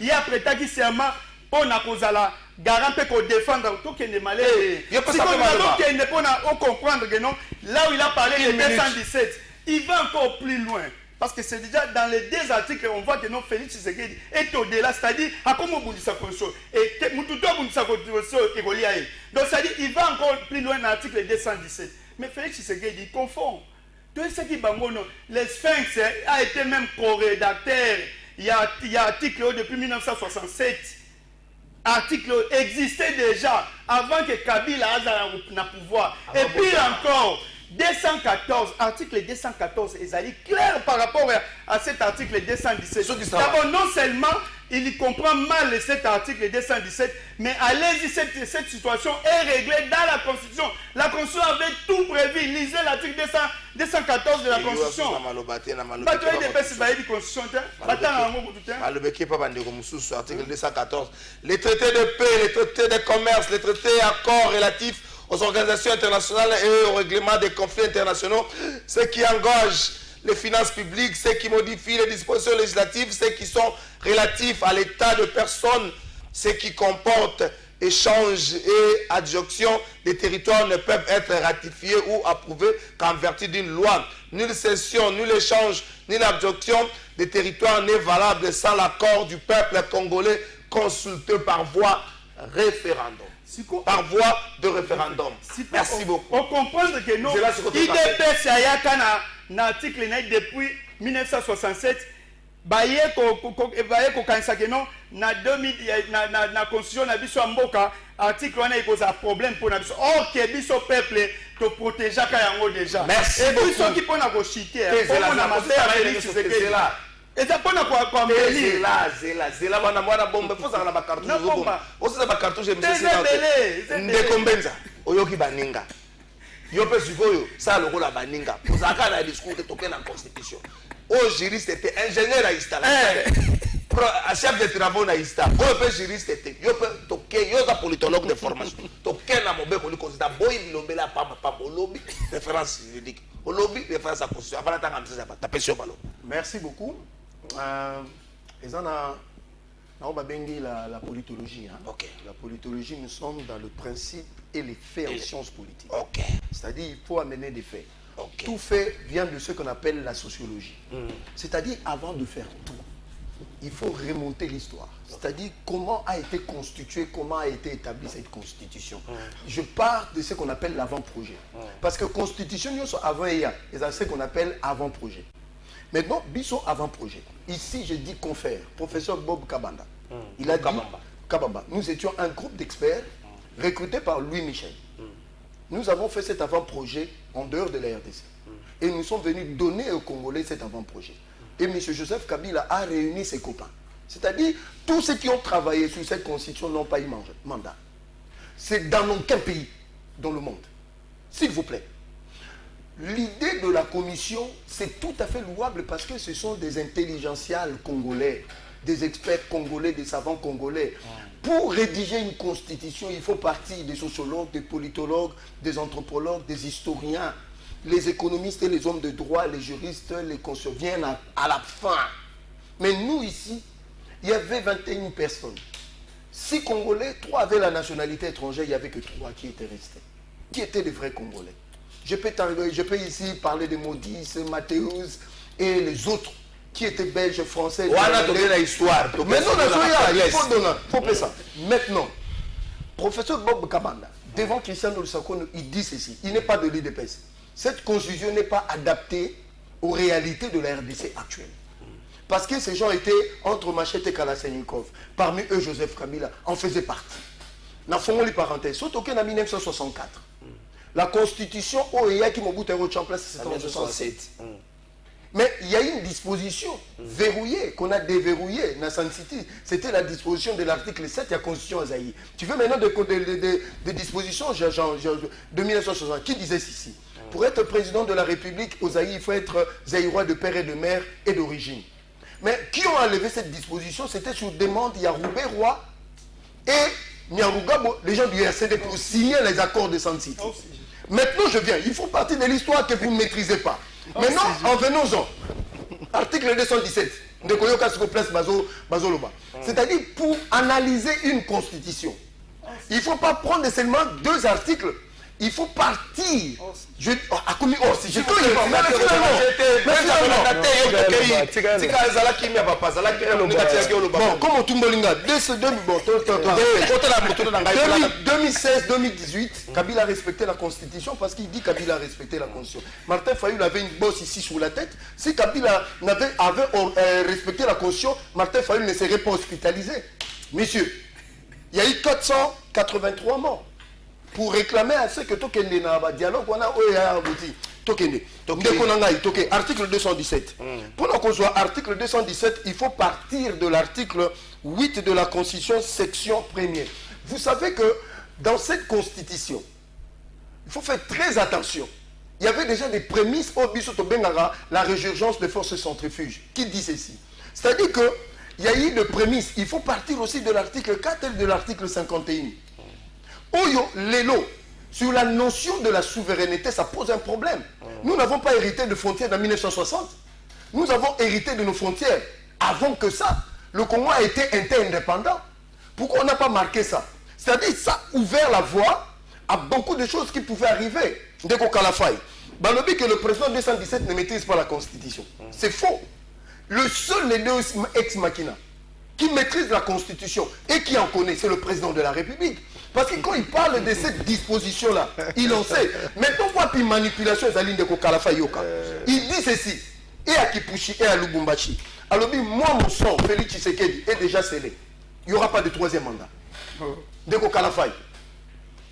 Il a prêté serment pour Nakozala. Garant pour défendre tout qui est malais. Si on comprendre que non, là où il a parlé de 217, il va encore plus loin. Parce que c'est déjà dans les deux articles, on voit que non, Félix Tshisekedi est au-delà, c'est-à-dire à comment on dit sa constitution. Et Moutouto dit sa constitution est reliée à elle. Donc, c'est-à-dire qu'il va encore plus loin dans l'article 217. Mais Félix Tshisekedi, il confond. Tout ce qui bangono, le Sphinx a été même co-rédacteur. Il y a article depuis 1967. Article existait déjà avant que Kabila ait le pouvoir. Et puis encore, 214, article 214, est clair par rapport à cet article 217. D'abord, non seulement il comprend mal cet article 217, mais allez-y, cette situation est réglée dans la Constitution. La Constitution avait tout prévu. Lisez l'article 214 de la Constitution. Article 214. Les traités de paix, les traités de commerce, les traités et accords relatifs aux organisations internationales et au règlement des conflits internationaux, ce qui engage les finances publiques, ce qui modifie les dispositions législatives, ce qui sont relatifs à l'état de personnes, ce qui comporte échange et adjonction des territoires ne peuvent être ratifiés ou approuvés qu'en vertu d'une loi. Nulle cession, nul échange, ni l'adjonction des territoires n'est valable sans l'accord du peuple congolais consulté par voie référendum. Par voie de référendum. Merci beaucoup. On comprend que nous, IDPS a un article depuis 1967, baye ko kanisa que non na 2000 na constitution na biso mboka article wana cause problème pour na biso. Or que biso peuple to protéger ka yango déjà. Merci et beaucoup. puis ceux qui pona ko chiter on na master c'est là. Et ça pona ko mbeli. Zela bana mwana bombe fosa na ba cartouche zo bombe. Osa ba cartouche monsieur c'est ndekombenza oyoki baninga. Yo pe sikoyo ça lokola baninga. Ozaka na discours te toke na constitution. Au juriste était ingénieur à installation. À chef de travaux à Ista. Au peu juriste était. Yo pe toke yo za politologue de formation. Toke na mobe ko considère boy bilobela pa lobby référence juridique. Au lobby référence à constitution. Avant d'attendre ça ta question balo. Merci beaucoup. Et on a bengi la politologie. Hein? Okay. La politologie, nous sommes dans le principe et les faits en sciences politiques. Okay. C'est-à-dire il faut amener des faits. Okay. Tout fait vient de ce qu'on appelle la sociologie. C'est-à-dire avant de faire tout, il faut remonter l'histoire. C'est-à-dire comment a été constituée, comment a été établie cette constitution. Je pars de ce qu'on appelle l'avant-projet. Parce que constitution, il y a avant et ce qu'on appelle avant-projet. Maintenant, biso avant-projet. Ici, je dis confrère, professeur Bob Kabanda. Il a dit, Kabamba. Nous étions un groupe d'experts recrutés par Louis Michel. Nous avons fait cet avant-projet en dehors de la RDC. Et nous sommes venus donner aux Congolais cet avant-projet. Et M. Joseph Kabila a réuni ses copains. C'est-à-dire, tous ceux qui ont travaillé sur cette constitution n'ont pas eu mandat. C'est dans aucun pays dans le monde. S'il vous plaît. L'idée de la commission, c'est tout à fait louable parce que ce sont des intelligentials congolais, des experts congolais, des savants congolais. Pour rédiger une constitution, il faut partir des sociologues, des politologues, des anthropologues, des historiens. Les économistes et les hommes de droit, les juristes, les consul viennent à la fin. Mais nous ici, il y avait 21 personnes. 6 Congolais, 3 avaient la nationalité étrangère, il n'y avait que 3 qui étaient restés. Qui étaient les vrais Congolais? Je peux ici parler de Maudis, Mathéus et les autres qui étaient belges, français. On a donné la histoire. Mais non, il faut donner. Il faut ça. Maintenant, professeur Bob Kabanda, devant Christian Olusegun, il dit ceci. Il n'est pas de l'IDPS. Cette constitution n'est pas adaptée aux réalités de la RDC actuelle. Parce que ces gens étaient entre Machete et Kalashnikov. Parmi eux, Joseph Kabila en faisait partie. Nous faisons les parenthèses. Surtout qu'en 1964, la constitution OEA qui m'a bouté en place, c'est en 1967. Mais il y a une disposition verrouillée, qu'on a déverrouillée dans San City. C'était la disposition de l'article 7 de la constitution Azaï. Tu veux maintenant des dispositions de 1960 qui disait ceci. Pour être président de la République aux Zaï, il faut être zaïrois de père et de mère et d'origine. Mais qui ont enlevé cette disposition? C'était sur demande Yaroubé Roi et Nyarugabo, les gens du RCD, pour signer les accords de San City. Maintenant, je viens. Il faut partir de l'histoire que vous ne maîtrisez pas. Maintenant, en venons-en. Article 217 de Koyoka Place Bazoloba. C'est-à-dire, pour analyser une constitution, il ne faut pas prendre seulement 2 articles. Il faut partir. Je comme si je comme Tumbolinga 2016-2018, Kabila a respecté la constitution parce qu'il dit Kabila a respecté la constitution. Martin Fayulu avait une bosse ici sur la tête. Si Kabila avait respecté la constitution, Martin Fayulu ne serait pas hospitalisé. Messieurs, il y a eu 483 morts. pour réclamer à ce que tokende na dialogue on a abouti tokende article 217 pour qu'on soit article 217 il faut partir de l'article 8 de la Constitution section 1er. Vous savez que dans cette constitution il faut faire très attention. Il y avait déjà des prémices au Bisoto Bengara, la résurgence des forces centrifuges qui dit ceci, c'est-à-dire que il y a eu des prémices. Il faut partir aussi de l'article 4 et de l'article 51. Oyo, Lelo, sur la notion de la souveraineté, ça pose un problème. Nous n'avons pas hérité de frontières en 1960. Nous avons hérité de nos frontières. Avant que ça, le Congo a été indépendant. Pourquoi on n'a pas marqué ça? C'est-à-dire ça a ouvert la voie à beaucoup de choses qui pouvaient arriver. Ndeko Kalafay, Balobi que le président 217 ne maîtrise pas la Constitution. C'est faux. Le seul ex-machina qui maîtrise la Constitution et qui en connaît, c'est le président de la République. Parce que quand il parle de cette disposition-là, il en sait. Maintenant, quoi, puis manipulation, il dit ceci, et à Kipushi et à Lubumbashi. Alors, moi, mon sort, Félix Tshisekedi, est déjà scellé. Il n'y aura pas de troisième mandat. Deko Kalafay.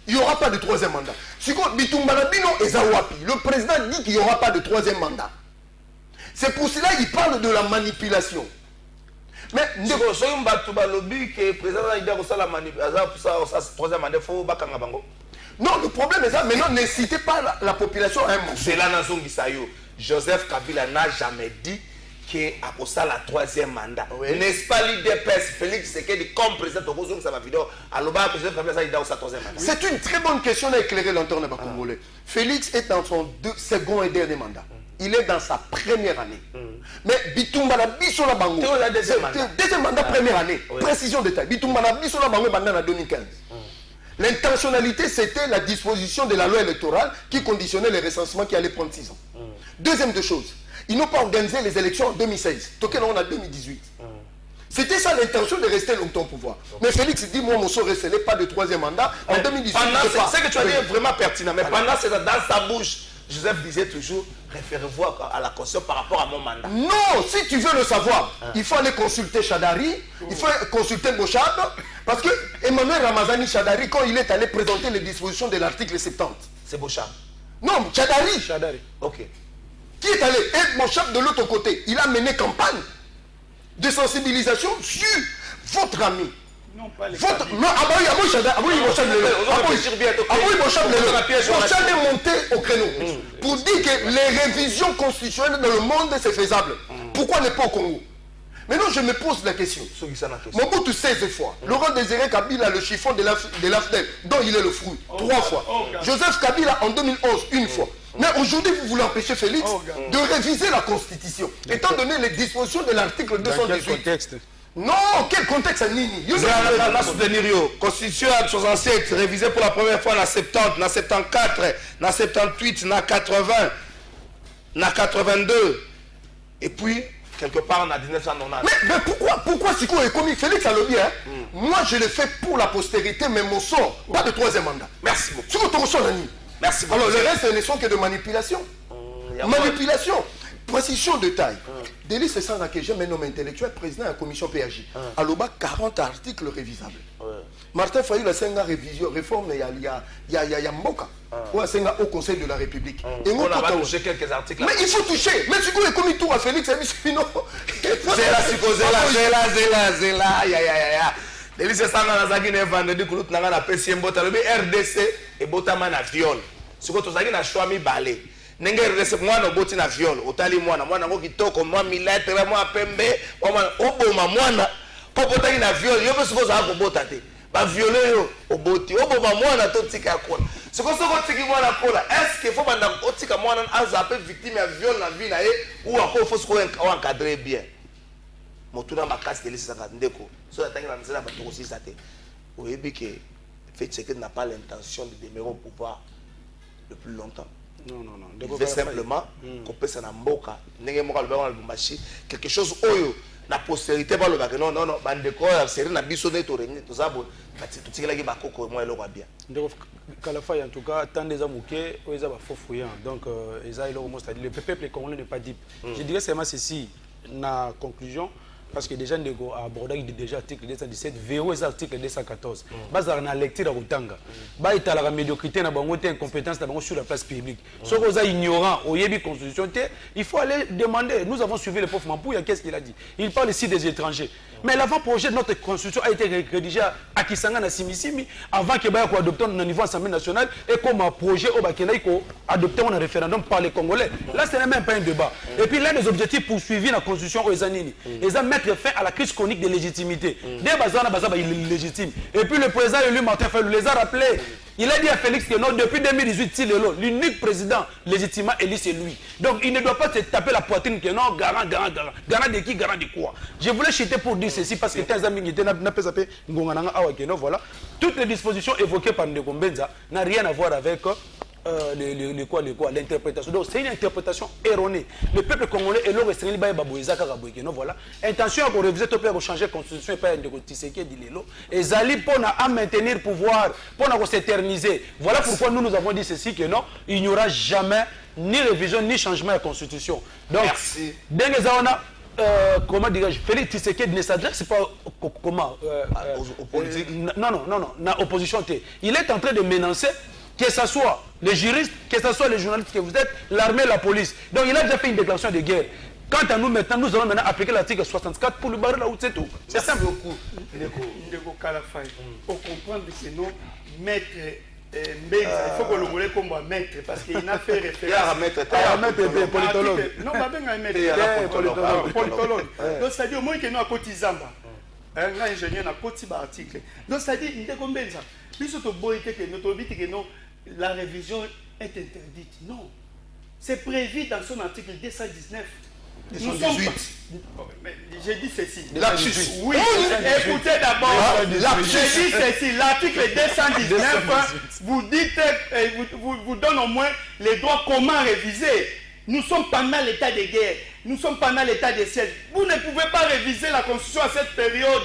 Il n'y aura pas de troisième mandat. Le président dit qu'il n'y aura pas de troisième mandat. C'est pour cela qu'il parle de la manipulation. Mais le président la manipulation. Non, le problème est ça. Maintenant, n'incitez pas la population à un moment. C'est là Joseph Kabila n'a jamais dit qu'il a pour ça la troisième mandat. N'est-ce pas l'IDPS Félix Tshisekedi comme président de Rozo ça va vidéo à l'Oba Joseph Kabila il a sa troisième mandat. C'est une très bonne question à éclairer l'entourage congolais. Félix est dans son second et dernier mandat. Il est dans sa première année. Mais Bitumba la Bisola Bango. Deuxième mandat, première année. Précision détail. Bitumba la Bisola Bango en 2015. L'intentionnalité, c'était la disposition de la loi électorale qui conditionnait les recensements qui allaient prendre 6 ans. Deuxième de choses, ils n'ont pas organisé les élections en 2016. Toké, on a 2018. C'était ça l'intention de rester longtemps au pouvoir. Mais Félix dit, moi, mon sort resté pas de troisième mandat. En 2018. C'est que tu as dit est vraiment pertinent. Mais pendant, c'est dans sa bouche. Joseph disait toujours, référez-vous à la Constitution par rapport à mon mandat. Non, si tu veux le savoir, il faut aller consulter Chadari, il faut consulter Bochab, parce que Emmanuel Ramazani Chadari, quand il est allé présenter les dispositions de l'article 70. C'est Bochab. Non, Chadari. Ok. Qui est allé, et Bochab de l'autre côté, il a mené campagne de sensibilisation sur votre ami. Non, pas les Bochab est monté au créneau pour dire que les révisions constitutionnelles dans le monde c'est faisable. Pourquoi n'est pas au Congo? Maintenant je me pose la question. Mobutu 16 fois. Laurent Désiré Kabila le chiffon de l'AFDEL dont il est le fruit 3 fois. Joseph Kabila en 2011 une fois. Mais aujourd'hui vous voulez empêcher Félix de réviser la Constitution étant donné les dispositions de l'article 218. Non, quel contexte Nini? Constitution 67 révisée pour la première fois en 70, en 74, en 78, en 80, en 82 et puis quelque part en 1990. Mais pourquoi si quoi est commis Félix a le bien? Moi je le fais pour la postérité, mais mon sort, pas de troisième mandat. Merci beaucoup. Si vous merci beaucoup. Alors le reste ce ne sont que de manipulation. Manipulation. Précision de taille. Délice c'est ça que j'ai un homme intellectuel, président de la commission PAJ. À l'OBA, 40 articles révisables. Martin Fayou a 5 révision, réforme, il y a Mboka. Ou a 5 au Conseil de la République. Et on va toucher quelques articles. Mais il faut toucher. Mais si vous avez commis tout à Félix, c'est non. Zéla. Délice c'est ça dans la Guinée vendredi, Koulout n'a pas payé Mbota. Le RDC et Botaman à viol. Si vous avez un choix mi balé. Nenge RDC mwana oboti na viol otali mwana ngo kitoko mwa miletre mwa pembe mwana oboma mwana popotaki na viol yo peso za ko bota te ba violer yo oboti oboma mwana to tika kola siko soko tiki mwana kola est-ce que faut banda otika mwana aza pe victime ya viol na vie na ye ou ako faut soko encadrer bien motuna makasi de lisa ndeko so atangi na nzela batoko sisa te oyebi que fait que n'a pas l'intention de demeurer au pouvoir le plus longtemps. Non. Il veut simplement qu'on puisse en mboka. Quelque chose oyo la postérité va le bac. Non. Bandeko c'est na biso ne torenye to zabo. Tout ce qui est bakoko moi eloko bien. Ndeko Kalafay en tout cas tant des amuké oza ba fofouillant. Donc eza eloko mo c'est-à-dire le peuple congolais n'est pas deep. Je dirais seulement ceci na conclusion parce que déjà ndeko abordaki déjà article 217 VO et article 214 bazala na lecture ya kotanga baetalaka médiocrité na bango te incompétence na bango sur la place publique soki oza ignorant oyebi constitution te il faut aller demander. Nous avons suivi le prof Mampouya, qu'est-ce qu'il a dit? Il parle ici des étrangers, mais l'avant-projet de notre constitution a été rédigé à Kisanga na Simisimi avant que baya ko adopter au niveau assemblée nationale et comme un projet au bakena ko adopter un référendum par les Congolais. Là ce n'est même pas un débat. Et puis l'un des objectifs poursuivis dans la constitution aux Zanini, ils ont mettre fin à la crise chronique de légitimité. Des bazana bazaba il est légitime. Et puis le président élu Martin Fayulu les a rappelés. Il a dit à Félix que non, depuis 2018, l'unique président légitimement élu, c'est lui. Donc il ne doit pas se taper la poitrine que non, garant de qui, garant de quoi. Je voulais chuter pour dire ceci parce que voilà. Toutes les dispositions évoquées par Ndeko Mbenza n'ont rien à voir avec l'interprétation. Donc c'est une interprétation erronée. Le peuple congolais est là restreint voilà. Intention à réviser tout pour changer la constitution et pas de Tshisekedi dit et Zali pour maintenir le pouvoir, pour s'éterniser. Voilà pourquoi nous avons dit ceci que non, il n'y aura jamais ni révision ni changement de la constitution. Donc merci. Comment dirais-je, Félix Tshisekedi ne s'adresse pas comment aux politiques. Non, na opposition. Il est en train de menacer que ce soit les juristes, que ce soit les journalistes que vous êtes, l'armée, la police. Donc il a déjà fait une déclaration de guerre. Quant à nous maintenant, nous allons maintenant appliquer l'article 64 pour le barrer là où c'est tout. C'est simple. Ndeko Kalafai, pour comprendre que non, maître Mbenza, il faut que le volet comme maître, parce qu'il n'a fait référence à maître politologue. Non, pas bien maître politologue. Donc c'est-à-dire au moins que nous à côté Zamba, un ingénieur à côté article. Donc c'est-à-dire Ndeko Mbenza, que non, la révision est interdite. Non. C'est prévu dans son article 219. Nous sommes... J'ai dit ceci. Oui, écoutez d'abord. J'ai dit ceci. L'article 219 vous dites, vous donne au moins les droits comment réviser. Nous sommes pendant l'état de guerre. Nous sommes pendant l'état de siège. Vous ne pouvez pas réviser la constitution à cette période.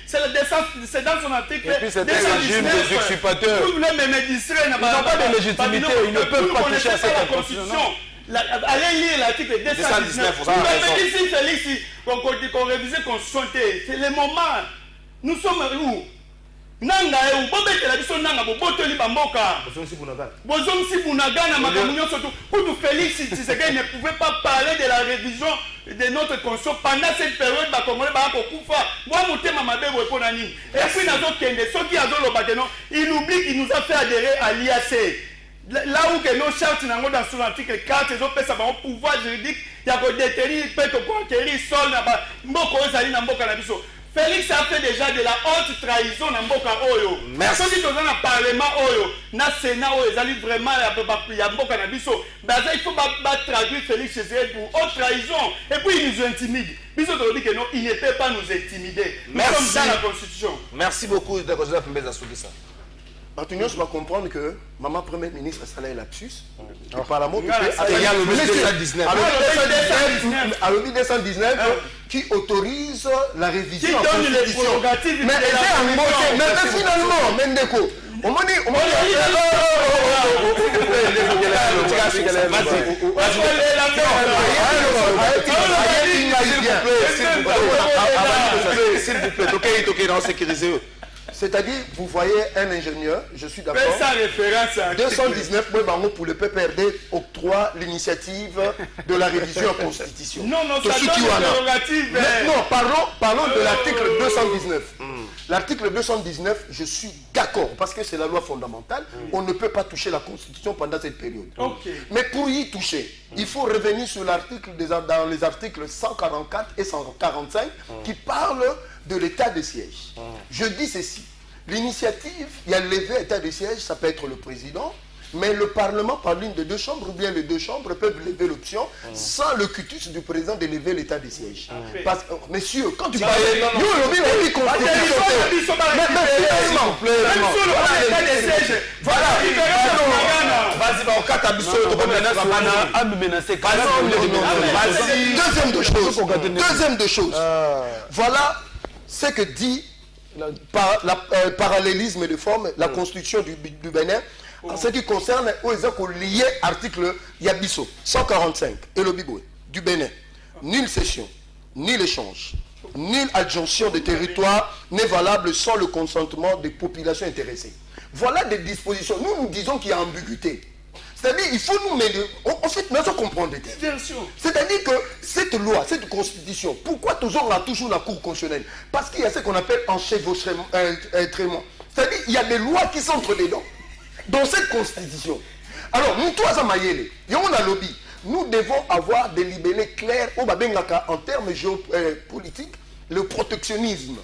C'est dans son article. Et puis c'est un régime des usurpateurs. Vous voulez me distraire. Ils n'ont pas de légitimité. Ils ne peuvent pas toucher à cette constitution. Allez lire l'article 219. Vous avez dit ici, Félix, qu'on révise la constitution. C'est le moment. Nous sommes où? Nanga bobetela biso nanga bobotoli bamboka bozomsi bunagana makambo nyonso pour Félix Tshisekedi ne pouvait pas parler de la révision de notre constitution pendant cette période ba Congolais ba kokufa moi motema mabebo epona nini et puis nazo kende soki azoloba que non il oublie qu'il nous a fait adhérer à l'IAC là où que nos chartes nango dans son article 4 ils ont fait ça ba pouvoir juridique ya ko détenir peut ko conquérir sol na ba mboko ezali na mboka na biso. Félix a fait déjà de la haute trahison dans Mboka Oyo. Merci. Ceux qui sont dans le Parlement Oyo, dans le Sénat Oyo, ils allaient vraiment à Mboka Nabiso. Il faut traduire Félix Tshisekedi pour haute trahison. Et puis ils nous intimident. Ils ont dit que non, ils ne peuvent pas nous intimider. Nous sommes dans la Constitution. Merci beaucoup de Joseph Mbeza Soukissa. Martinios va comprendre que maman Premier ministre Saleh lapsus. Le Parlement à l'OBI 219 qui autorise la révision qui donne les prérogatives. Mais finalement, Mendeko, on m'a dit, s'il vous plaît, ok, non, sécurisez-eux. C'est-à-dire, vous voyez un ingénieur, je suis d'accord. 219 pour le PPRD octroie l'initiative de la révision constitutionnelle. Non, ça donne les prérogatives. Non, parlons de l'article 219. L'article 219, je suis d'accord, parce que c'est la loi fondamentale. On ne peut pas toucher la Constitution pendant cette période. Mais pour y toucher, il faut revenir sur l'article dans les articles 144 et 145 qui parlent de l'état de siège. Je dis ceci, l'initiative, il y a levé état de siège, ça peut être le président, mais le Parlement, par l'une des deux chambres, ou bien les deux chambres peuvent lever l'option sans le cutus du président de lever l'état de siège. Parce que, messieurs, quand tu parles, nous, on dit constitution. Deuxième de choses. Voilà ce que dit parallélisme de forme, la constitution du Bénin, en ce qui concerne lié article Yabiso 145 et le Biboué du Bénin. Nulle cession, ni l'échange, Nulle adjonction de territoire n'est valable sans le consentement des populations intéressées. Voilà des dispositions. Nous disons qu'il y a ambiguïté. C'est-à-dire il faut nous mêler. En fait, nous devons comprendre des diversions. C'est-à-dire que cette loi, cette constitution, pourquoi toujours la Cour constitutionnelle? Parce qu'il y a ce qu'on appelle un chevauchement. C'est-à-dire il y a des lois qui sont entre les dents dans cette constitution. Alors, nous tous à Mayele, on a lobby. Nous devons avoir des libellés clairs en termes géopolitiques, le protectionnisme.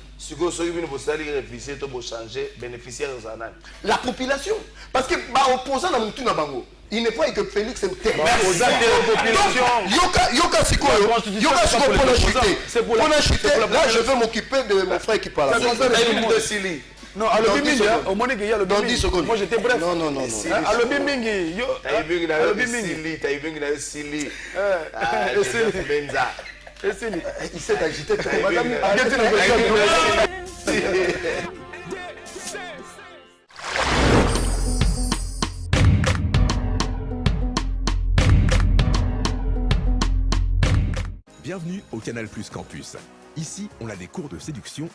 La population. Parce que opposant à Moutouna Bango, il n'est pas que Félix est terminé. Yoka Siko, pour la chuter, là je veux m'occuper de mon frère qui parle. Non, à l'Obimingi, au Monique, il y a le dans 10 secondes. Moi j'étais bref. Non. À l'Obimingi, il s'est agité. Bienvenue au Canal Plus Campus. Ici, on a des cours de séduction